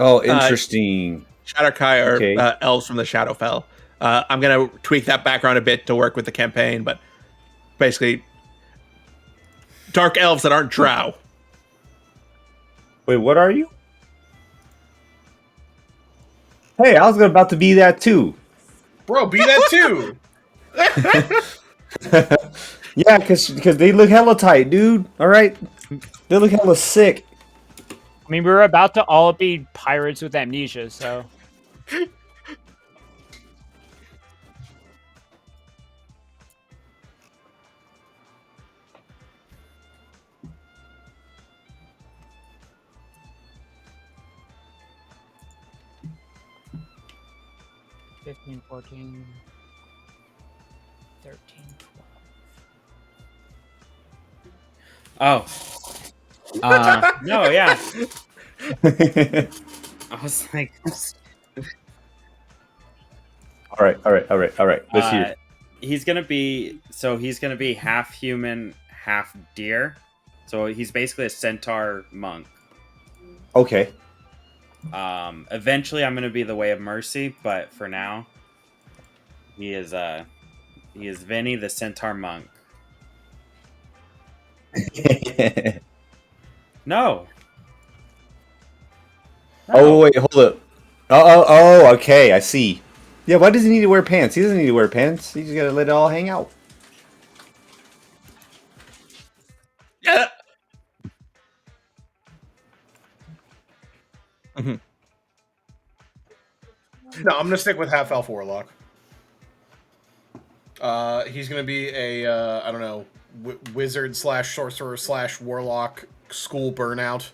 Oh, interesting. Shadowkai are elves from the Shadowfell. I'm going to tweak that background a bit to work with the campaign, but basically, dark elves that aren't drow. Wait, what are you? Hey, I was about to be that too. Bro, be that too. Yeah, because they look hella tight, dude. All right? They look hella sick. I mean, we're about to all be pirates with amnesia, so... 15, 14, 13, 12. Oh. No, yeah. I was like, all right. Let's hear. he's gonna be half human, half deer. So he's basically a centaur monk. Okay. Eventually I'm gonna be the Way of Mercy, but for now, he is Vinny the centaur monk. No. Oh wait, hold up. Oh, okay, I see. Yeah, why does he need to wear pants? He doesn't need to wear pants. He just gotta let it all hang out. Yeah. Mm-hmm. No, I'm gonna stick with half elf warlock. He's gonna be a I don't know, wizard / sorcerer / warlock school burnout.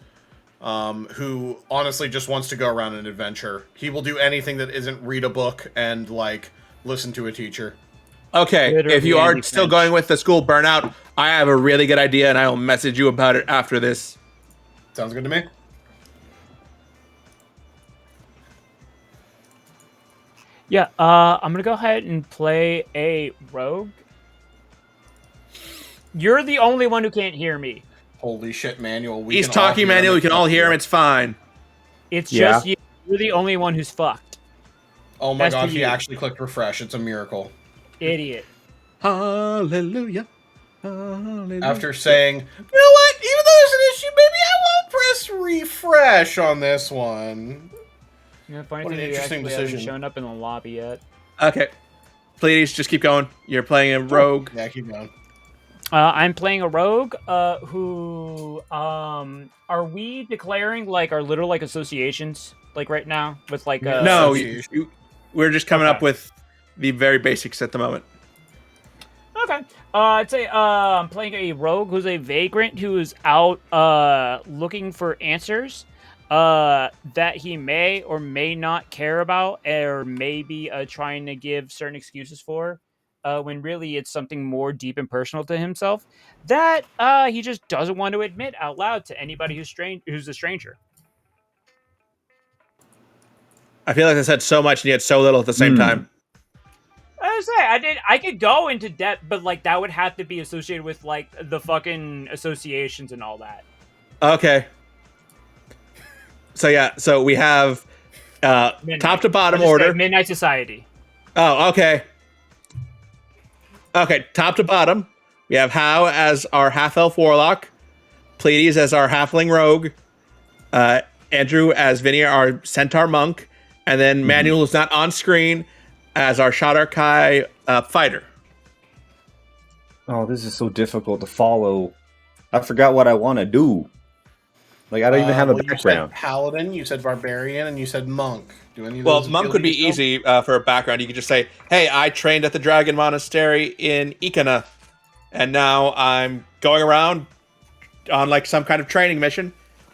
Who honestly just wants to go around an adventure. He will do anything that isn't read a book and like listen to a teacher. Okay, if you are still going with the school burnout, I have a really good idea, and I will message you about it after this. Sounds good to me. Yeah, I'm gonna go ahead and play a rogue. You're the only one who can't hear me. Holy shit, Manuel. He's talking, Manuel. We can all hear him. It's fine. It's just you. You're the only one who's fucked. Oh my god, he actually clicked refresh. It's a miracle. Idiot. Hallelujah. Hallelujah. After saying, you know what? Even though there's an issue, maybe I won't press refresh on this one. You know, funny What thing an is, interesting actually decision. hasn't shown up in the lobby yet. Okay. Please, just keep going. You're playing a rogue. Yeah, keep going. I'm playing a rogue. Who are we declaring like our little like associations like right now with like no, we're just coming up with the very basics at the moment. Okay. I'd say I'm playing a rogue who's a vagrant who is out looking for answers that he may or may not care about, or maybe trying to give certain excuses for. When really it's something more deep and personal to himself that he just doesn't want to admit out loud to anybody who's a stranger. I feel like I said so much and yet so little at the same time. I could go into depth, but like that would have to be associated with like the fucking associations and all that. Okay. So we have top to bottom order. Midnight Society. Oh, okay. Okay, top to bottom, we have Hao as our half-elf warlock, Pleiades as our halfling rogue, Andrew as Vinny, our centaur monk, and then Manuel is not on screen as our Shadarkai fighter. Oh, this is so difficult to follow. I forgot what I want to do. Like, I don't even have a background. You said paladin, you said barbarian, and you said monk. Do any of those monk would be easy for a background. You could just say, hey, I trained at the Dragon Monastery in Ikana, and now I'm going around on like some kind of training mission.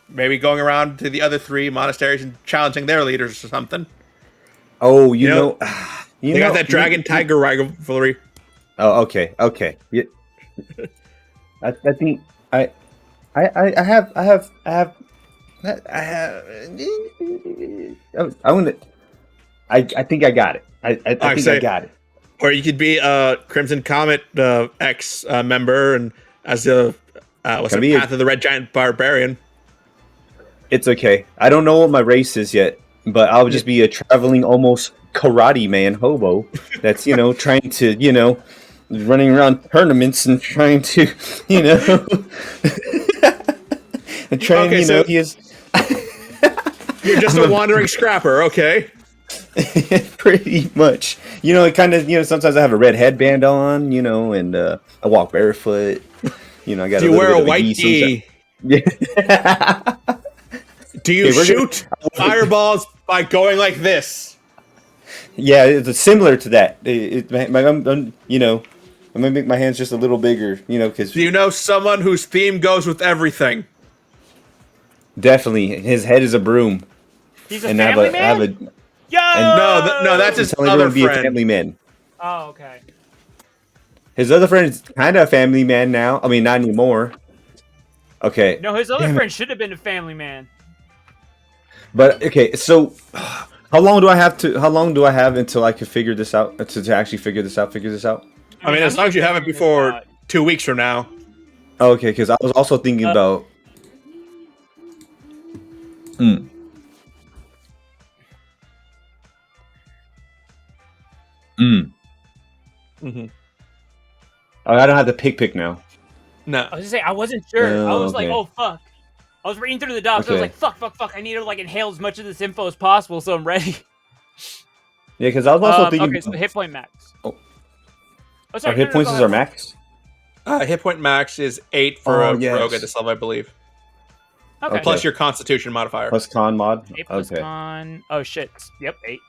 Maybe going around to the other 3 monasteries and challenging their leaders or something. Oh, you know they got that dragon tiger rivalry. Oh, okay. Yeah. I think I think I got it. I think I got it. Or you could be a Crimson Comet ex member and as a Path of the Red Giant Barbarian. It's okay. I don't know what my race is yet, but I'll just be a traveling almost karate man hobo that's, trying to, running around tournaments and trying to, and trying, he is. You're just a wandering scrapper, okay? Pretty much. It kind of, sometimes I have a red headband on, and I walk barefoot. I got. Do you wear a white gi? Yeah. Do you shoot fireballs by going like this? Yeah, it's similar to that. I'm going to make my hands just a little bigger, because... Do you know someone whose theme goes with everything? Definitely. His head is a broom. He's a family man? No, that's his other friend. Be a family man. Oh, okay. His other friend is kind of a family man now. I mean, not anymore. Okay. No, his other friend should have been a family man. But okay, so how long do I have until I can figure this out? To actually figure this out? I mean, as long as you have it before 2 weeks from now. Okay, because I was also thinking about. Mm-hmm. Oh, I don't have to pick now. No. I was gonna say I wasn't sure. I was like, oh fuck. I was reading through the docs. I was like, fuck. I need to like inhale as much of this info as possible, so I'm ready. Yeah, because I was also thinking. Okay, so hit point max. Oh, sorry, our hit points is our max. Hit point max is 8 for a rogue at this level, I believe. Okay. Plus your Constitution modifier. Plus con mod. 8 plus con. Oh shit. Yep, 8.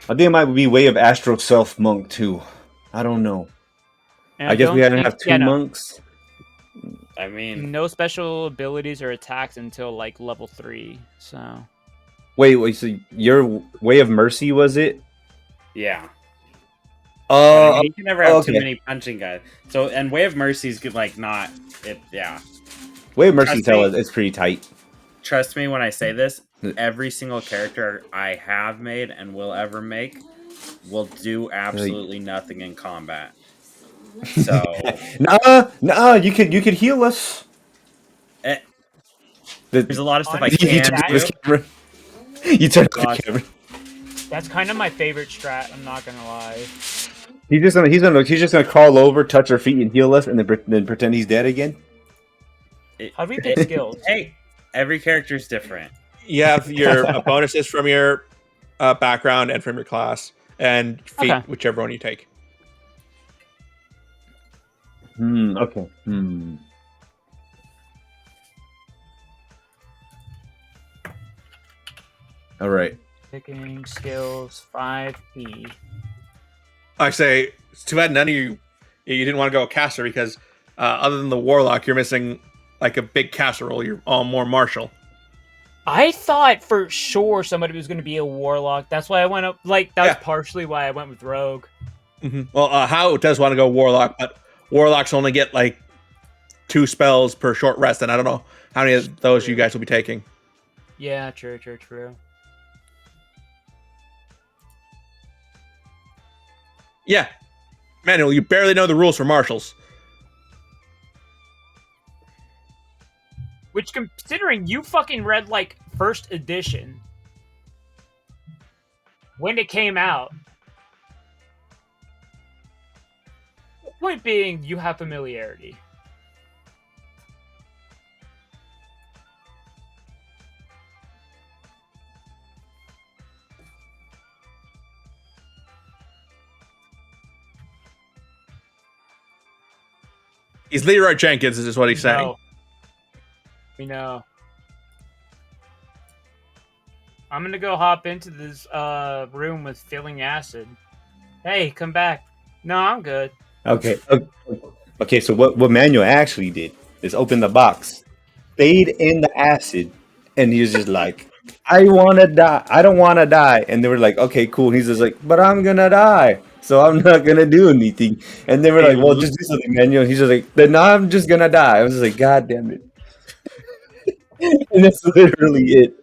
I think it might be Way of Astro Self Monk too. I don't know. I guess we hadn't have 2 monks. I mean, no special abilities or attacks until like level 3. So. Wait. So your Way of Mercy was it? Yeah. You can never have too many punching guys. So, and Way of Mercy is like not it. Yeah. Way of Mercy it's pretty tight. Trust me when I say this. Every single character I have made and will ever make will do absolutely nothing in combat. So no, you could heal us. There's a lot of stuff I can't do. You turn off the camera. That's kind of my favorite strat. I'm not gonna lie. He's just gonna crawl over, touch our feet, and heal us, and then pretend he's dead again. How do we pick skills? Hey, every character is different. You have your bonuses from your background and from your class, and feat, whichever one you take. Okay. All right. Picking skills 5E. I say it's too bad none of you didn't want to go a caster because other than the warlock, you're missing like a big casserole. You're all more martial. I thought for sure somebody was going to be a warlock. That's why I went up. Like that's partially why I went with rogue. Mm-hmm. Well, How does want to go warlock, but warlocks only get like 2 spells per short rest, and I don't know how many of those you guys will be taking. Yeah, true. Yeah, Manuel, you barely know the rules for martials. Which, considering you fucking read like first edition when it came out. Point being, you have familiarity. He's Leroy Jenkins, is what he's saying. We know. I'm gonna go hop into this room with filling acid. Hey, come back. No, I'm good. Okay. So what Manuel actually did is open the box, stayed in the acid, and he was just like, I want to die. I don't want to die. And they were like, okay, cool. He's just like, but I'm going to die. So I'm not going to do anything. And they were like, well, just do something, Manuel. He's just like, then I'm just going to die. I was just like, God damn it. And that's literally it.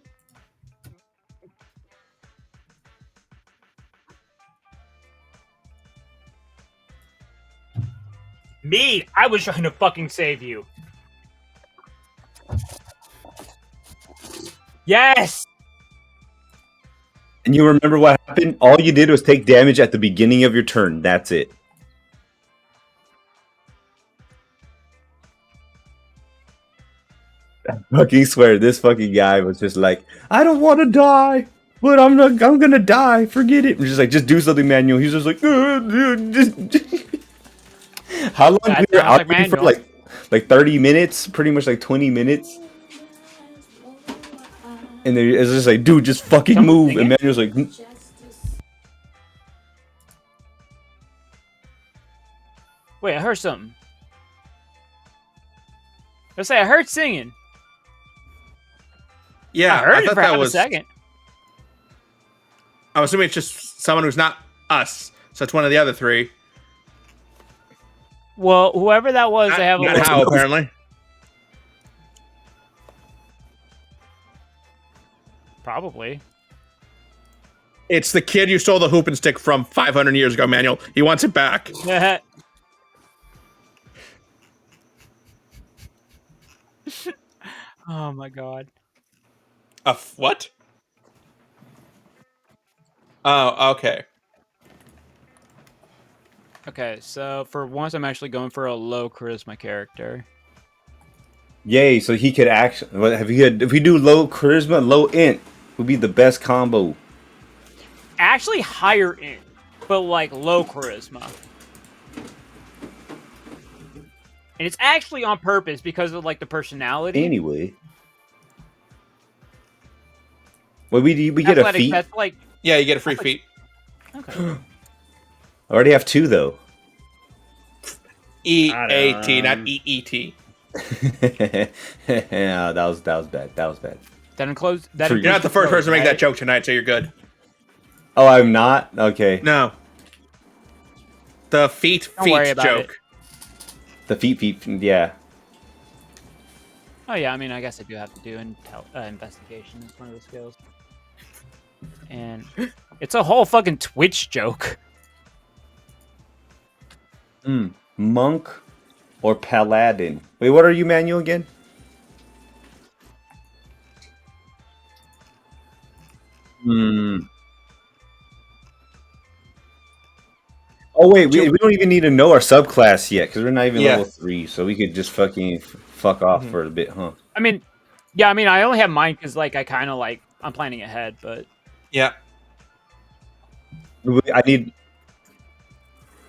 Me, I was trying to fucking save you. Yes! And you remember what happened? All you did was take damage at the beginning of your turn. That's it. I fucking swear, this fucking guy was just like, I don't want to die, but I'm gonna die. Forget it. I'm just like, just do something, Manuel. He's just like, how long did we were out there for? Like 30 minutes, pretty much like 20 minutes. And it's just like, dude, just fucking move. And Manuel's like, Wait, I heard something. Let's say I heard singing. Yeah, I heard it thought for that half was a second. I'm assuming it's just someone who's not us. So it's one of the other three. Well, whoever that was, they have a Not how, apparently. Probably. It's the kid you stole the hoop and stick from 500 years ago, Manuel. He wants it back. Oh my god. What? Oh, okay. Okay, so for once, I'm actually going for a low charisma character. Yay! So he could actually. If we do low charisma, low int, would be the best combo. Actually, higher int, but like low charisma. And it's actually on purpose because of like the personality. Anyway. Well, we get a feat. That's like, yeah, you get a free feat. Okay. I already have 2 though. EAT, not EET. Yeah, that was bad. That was bad. That includes. You're not the first person to make that joke tonight, so you're good. Oh, I'm not? Okay. No. The feet joke. The feet, yeah. Oh yeah, I mean, I guess I do have to do investigation as one of the skills. And it's a whole fucking Twitch joke. Monk or paladin? Wait, what are you, Manuel, again? Oh wait, we don't even need to know our subclass yet because we're not even level 3, so we could just fucking fuck off for a bit, huh? I mean, yeah, I mean, I only have mine because like I kind of like I'm planning ahead, but yeah. I need.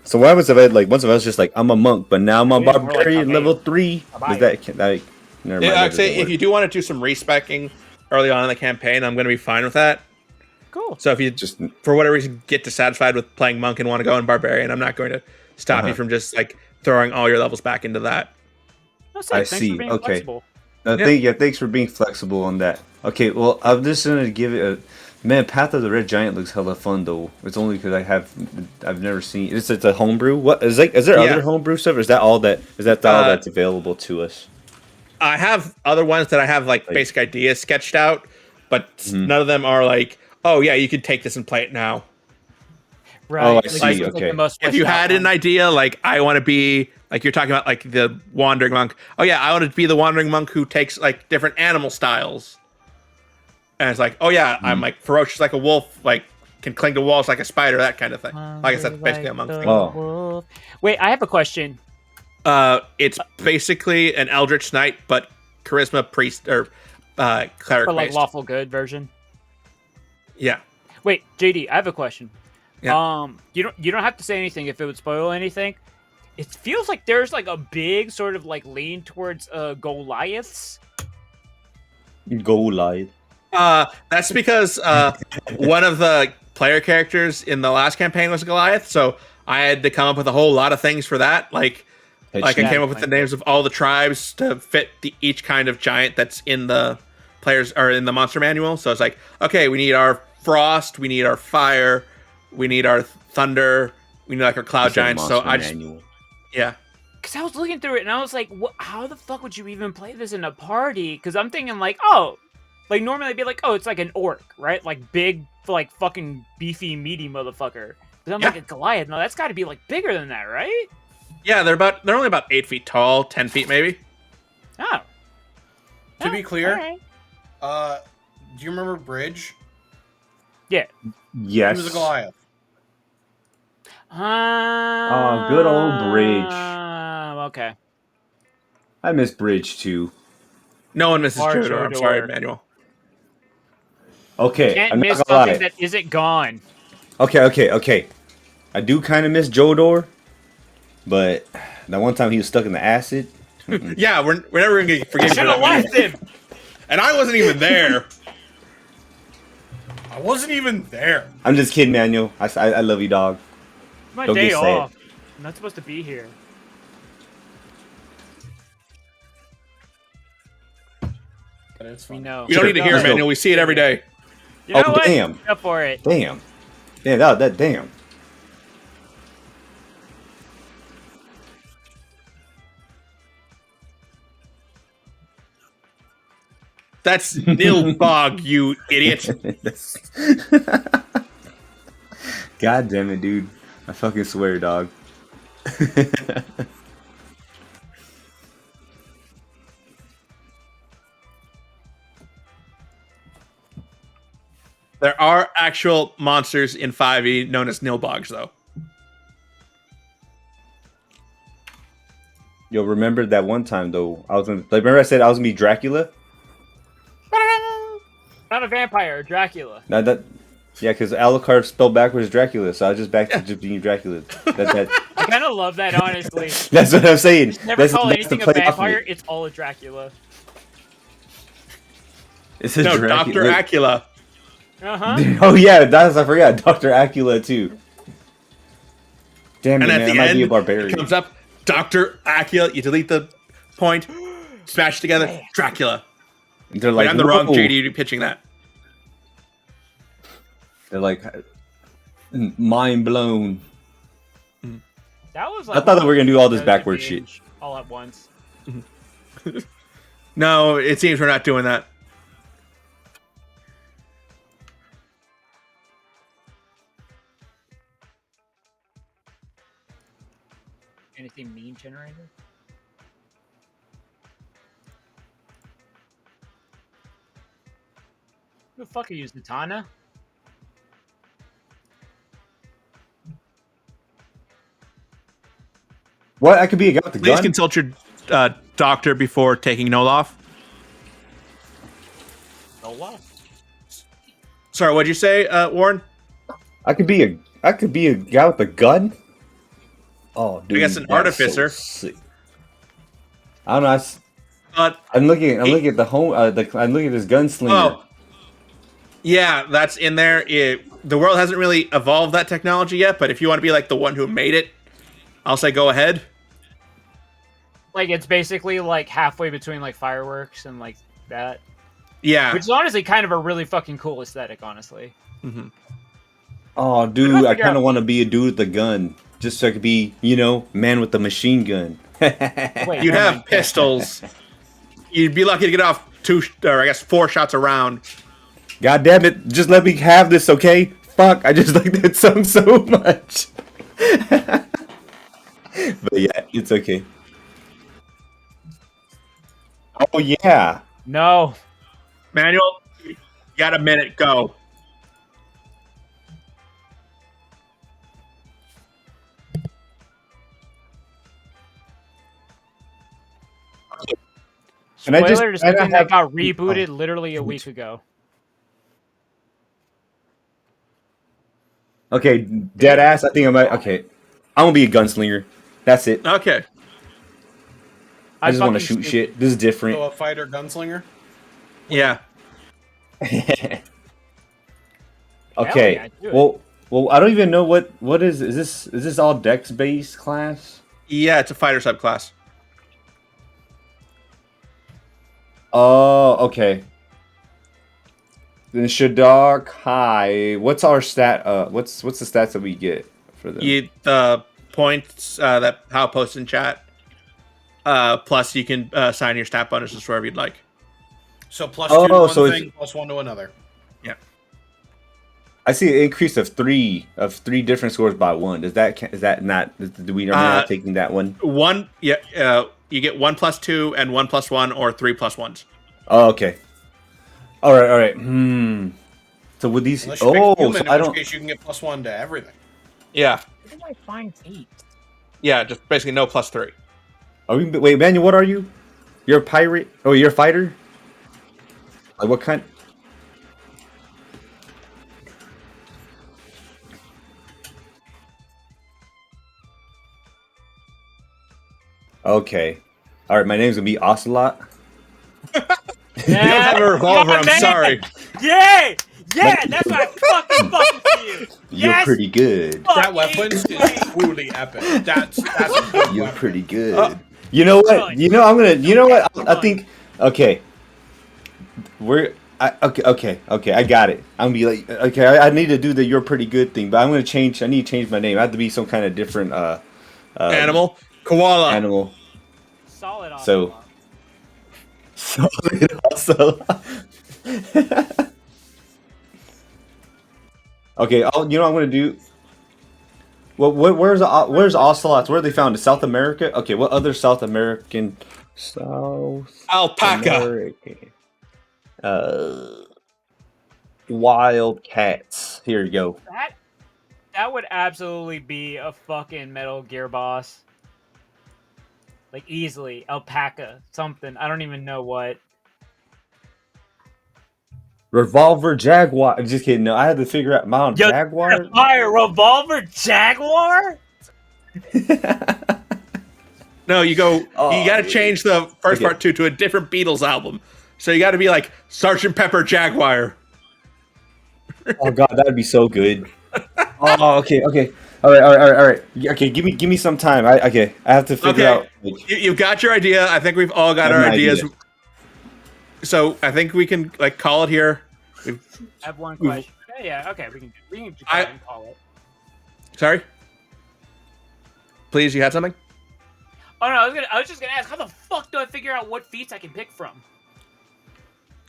So what happens if I once I was just like I'm a monk, but now I'm a barbarian level 3? Is that never mind? Yeah, I'd say if you do want to do some respecking early on in the campaign, I'm going to be fine with that. Cool. So if you just for whatever reason get dissatisfied with playing monk and want to go in barbarian, I'm not going to stop you from just like throwing all your levels back into that. I see. Okay. Thanks for being flexible on that. Okay, well I'm just gonna give it a. Man, Path of the Red Giant looks hella fun though. It's only because I've never seen. It's a homebrew. What is like? Is there other homebrew stuff? Or is that all that's available to us? I have other ones that I have like basic ideas sketched out, but none of them are like, oh yeah, you can take this and play it now. Right. Oh, I see. Okay. If you had an idea, like I want to be like you're talking about, like the wandering monk. Oh yeah, I want to be the wandering monk who takes like different animal styles. And it's like, oh yeah, I'm like ferocious like a wolf, like can cling to walls like a spider, that kind of thing. I guess that's basically a monk thing. Oh. Wait, I have a question. It's basically an Eldritch Knight, but charisma priest or cleric Or like based. lawful good version. Yeah. Wait, JD, I have a question. Yeah. You don't have to say anything if it would spoil anything. It feels like there's like a big sort of like lean towards Goliaths. Goliath. That's because one of the player characters in the last campaign was Goliath, so I had to come up with a whole lot of things for that. Like I came up with the names of all the tribes to fit each kind of giant that's in the players or in the monster manual. So it's like, okay, we need our frost, we need our fire, we need our thunder, we need like our cloud giants. So I just Because I was looking through it and I was like, how the fuck would you even play this in a party? Because I'm thinking like, oh. Like, normally I'd be like, oh, it's like an orc, right? Like, big, like, fucking beefy, meaty motherfucker. But I'm like, a Goliath. No, that's got to be, like, bigger than that, right? Yeah, they're only about 8 feet tall, 10 feet maybe. Oh. To be clear, right. Do you remember Bridge? Yeah. Yes. He was a Goliath. Oh, good old Bridge. Okay. I miss Bridge, too. No one misses Jodor. I'm sorry, Manuel. Okay, Can't miss something that isn't gone. Okay. I do kind of miss Jodor, but that one time he was stuck in the acid. Yeah, we're never gonna forget. Should have left him. And I wasn't even there. I wasn't even there. I'm just kidding, Manuel. I love you, dog. It's my Don't day get sad. off. I'm not supposed to be here. But it's fun. We know. We don't need to hear it, Manuel. We see it every day. You know what? Damn. Go for it. Damn. Damn. That's Nilbog, you idiot. God damn it, dude. I fucking swear, dog. There are actual monsters in 5e known as Nilbogs, though. Yo, remember that one time though? I was gonna remember I said I was gonna be Dracula. Not a vampire, Dracula. Now that, yeah, because Alucard spelled backwards Dracula, so I was just back to just being Dracula. That. I kind of love that, honestly. That's what I'm saying. Never call anything a vampire. It's all a Dracula. It's a no, Dracula. Dr. Acula. Uh-huh. Oh yeah, I forgot. Dr. Acula too. Damn it, and man! at the I might end, be a barbarian. it comes up, Dr. Acula. You delete the point, smash together, Dracula. They're like, wait, I'm the wrong JD pitching that. They're like, mind blown. That was like I thought that we were gonna do all this backward shit all at once. No, it seems we're not doing that. Anything meme generated? Who the fuck are you, Zatanna? What? I could be a guy with the Please gun? consult your doctor before taking Noloff. Noloff? Sorry, what'd you say, Warren? I could be a guy with a gun? Oh, dude. I guess an artificer. So I don't know. I'm looking at the home. I'm looking at this gunslinger. Oh, yeah, that's in there. The world hasn't really evolved that technology yet, but if you want to be like the one who made it, I'll say go ahead. Like, it's basically like halfway between like fireworks and like that. Yeah. Which is honestly kind of a really fucking cool aesthetic, honestly. Mm-hmm. Oh, dude, I kind of want to be a dude with a gun. Just so I could be, man with the machine gun. Wait, You'd have pistols. You'd be lucky to get off 4 shots a round. God damn it. Just let me have this, okay? Fuck, I just like that song so much. But yeah, it's okay. Oh, yeah. No. Manuel, you got a minute, go. Spoiler to something that got rebooted literally a week ago. Okay, dead ass. I think I might. Okay, I'm gonna be a gunslinger. That's it. Okay. I just want to shoot shit. This is different. So a fighter gunslinger. Yeah. Okay. Yeah, well, I don't even know what is this all dex based class? Yeah, it's a fighter subclass. Oh, okay. Then Shadar Kai. What's our stat? What's the stats that we get for them? The points that Hal posts in chat. Plus, you can assign your stat bonuses wherever you'd like. So plus 2 to one so thing, plus 1 to another. Yeah. I see an increase of three different scores by 1. Is that not? Do we normally not taking that one? One, yeah. You get 1 plus 2 and 1 plus 1 or 3 plus 1s. Oh, okay. All right. So with these, Unless you pick human, so I in don't. which case you can get plus 1 to everything. Yeah. Where did I find 8? Yeah, just basically no plus 3. Are we? Wait, Manuel, what are you? You're a pirate? Oh, you're a fighter? Like what kind? Okay. All right, my name's gonna be Ocelot. You don't have a revolver, I'm sorry. Yay! Yeah, that's what I fucking for you. You're Yes! pretty good. That weapon is truly epic. That's a good You're weapon. pretty good. You know what? You know I'm gonna. You know what? I think. Okay. Okay. I got it. I'm gonna be like. Okay, I need to do the "you're pretty good" thing, but I'm gonna change. I need to change my name. I have to be some kind of different. Animal, koala. Animal. Solid. So. Solid also. Okay, you know what I'm gonna do? Well, where's ocelots? Where are they found? In South America? Okay, what other South American? Alpaca. American. Wild cats. Here you go. That would absolutely be a fucking Metal Gear boss. Like, easily. Alpaca. Something. I don't even know what. Revolver Jaguar. Just kidding. No, I had to figure out Mount Jaguar. Fire Revolver Jaguar? No, you go. You got to change the first part to a different Beatles album. So you got to be like Sgt. Pepper Jaguar. Oh god, that'd be so good. Oh, okay. All right. Okay, give me some time. I have to figure out. Like, you've got your idea. I think we've all got our ideas. Idea. So I think we can like call it here. I have one question. Yeah. Okay, we can just go ahead and call it. Sorry. Please, you had something? Oh no, I was just gonna ask, how the fuck do I figure out what feats I can pick from?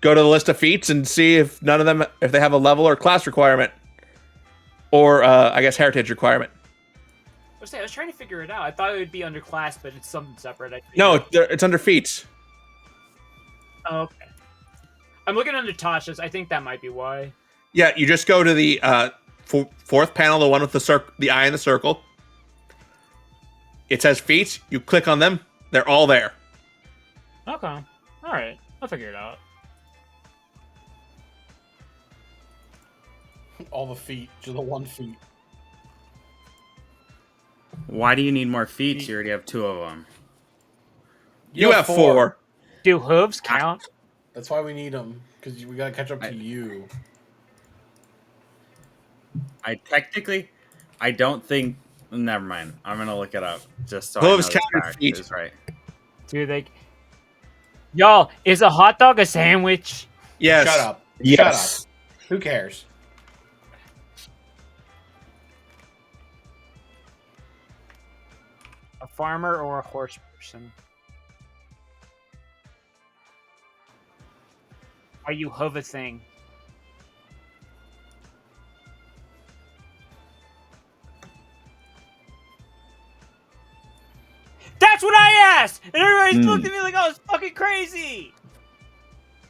Go to the list of feats and see if none of them, if they have a level or class requirement, or I guess heritage requirement. I was trying to figure it out. I thought it would be under class, but it's something separate. No, it's under feats. Oh, okay. I'm looking under Tasha's. I think that might be why. Yeah, you just go to the fourth panel, the one with the eye in the circle. It says feats. You click on them. They're all there. Okay. All right. I'll figure it out. All the feet, just the one feet. Why do you need more feet? You already have 2 of them. You have 4. Do hooves count? That's why we need them, because we gotta catch up to you. I don't think. Never mind. I'm gonna look it up just so hooves I know count feet. is right. Dude, y'all, is a hot dog a sandwich? Yes. Shut up. Yes. Shut up. Who cares? A farmer or a horse person? Are you hoof a thing? That's what I asked! And everybody's looked at me like I was fucking crazy!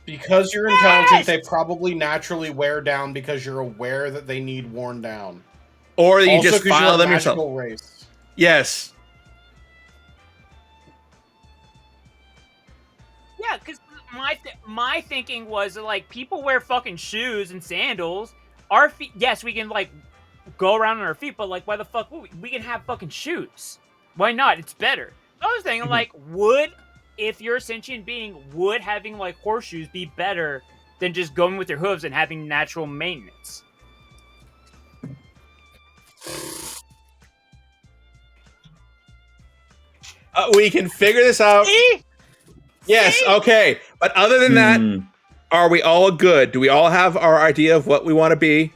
Because you're intelligent, they probably naturally wear down because you're aware that they need worn down. Or you also, just file them yourself. Race. Yes. Yeah, because my thinking was like people wear fucking shoes and sandals. Our feet, yes, we can like go around on our feet, but like why the fuck we can have fucking shoes? Why not? It's better. I was thinking like if you're a sentient being, would having like horseshoes be better than just going with your hooves and having natural maintenance? We can figure this out. See? Yes, See? okay. But other than that, are we all good? Do we all have our idea of what we want to be?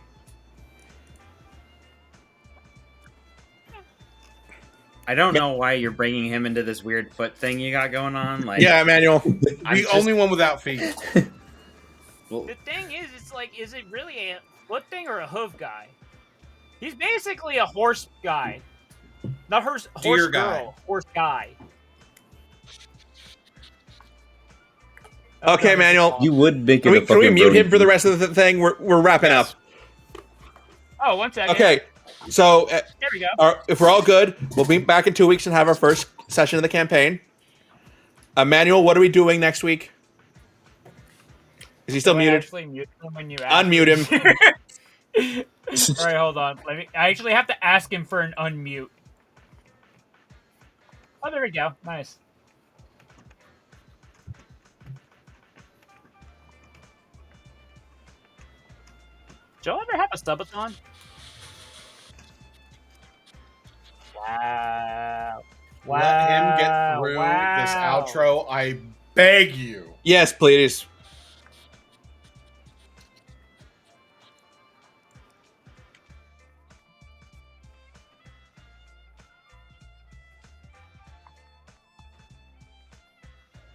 I don't know why you're bringing him into this weird foot thing you got going on. Like, yeah, Manuel. The only one without feet. The thing is, it's like, is it really a foot thing or a hoof guy? He's basically a horse guy. Not horse girl, guy. Horse guy. Okay, Manuel. You would make it. Can we mute him for the rest of the thing? We're wrapping up. Oh, 1 second. Okay, so there we go. if we're all good, we'll be back in 2 weeks and have our first session of the campaign. Manuel, what are we doing next week? Is he still muted? Mute him when you unmute him. All right, hold on. I actually have to ask him for an unmute. Oh, there we go. Nice. Joe ever have a subathon? Wow. Let him get through this outro, I beg you. Yes, please.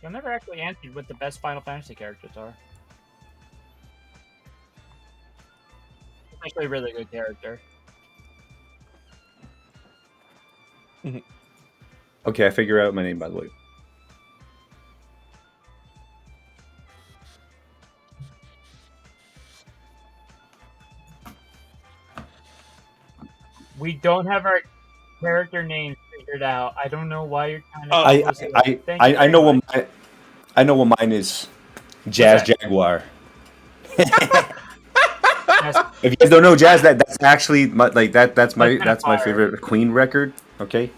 I've never actually answered what the best Final Fantasy characters are. actually a really good character. Okay, I figure out my name, by the way. We don't have our character names figured out. I don't know why you're trying to. I know what I know what mine is. Jazz Jaguar. If you guys don't know Jazz, that's actually that's my favorite Queen record. Okay.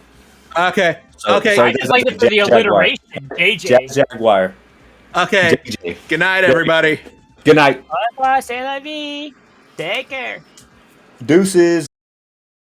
Okay. So, okay. So I just like it for the alliteration. JJ. Jazz Jaguar. Okay. JJ. Good night, everybody. Good night. Bye, c'est la vie. Take care. Deuces.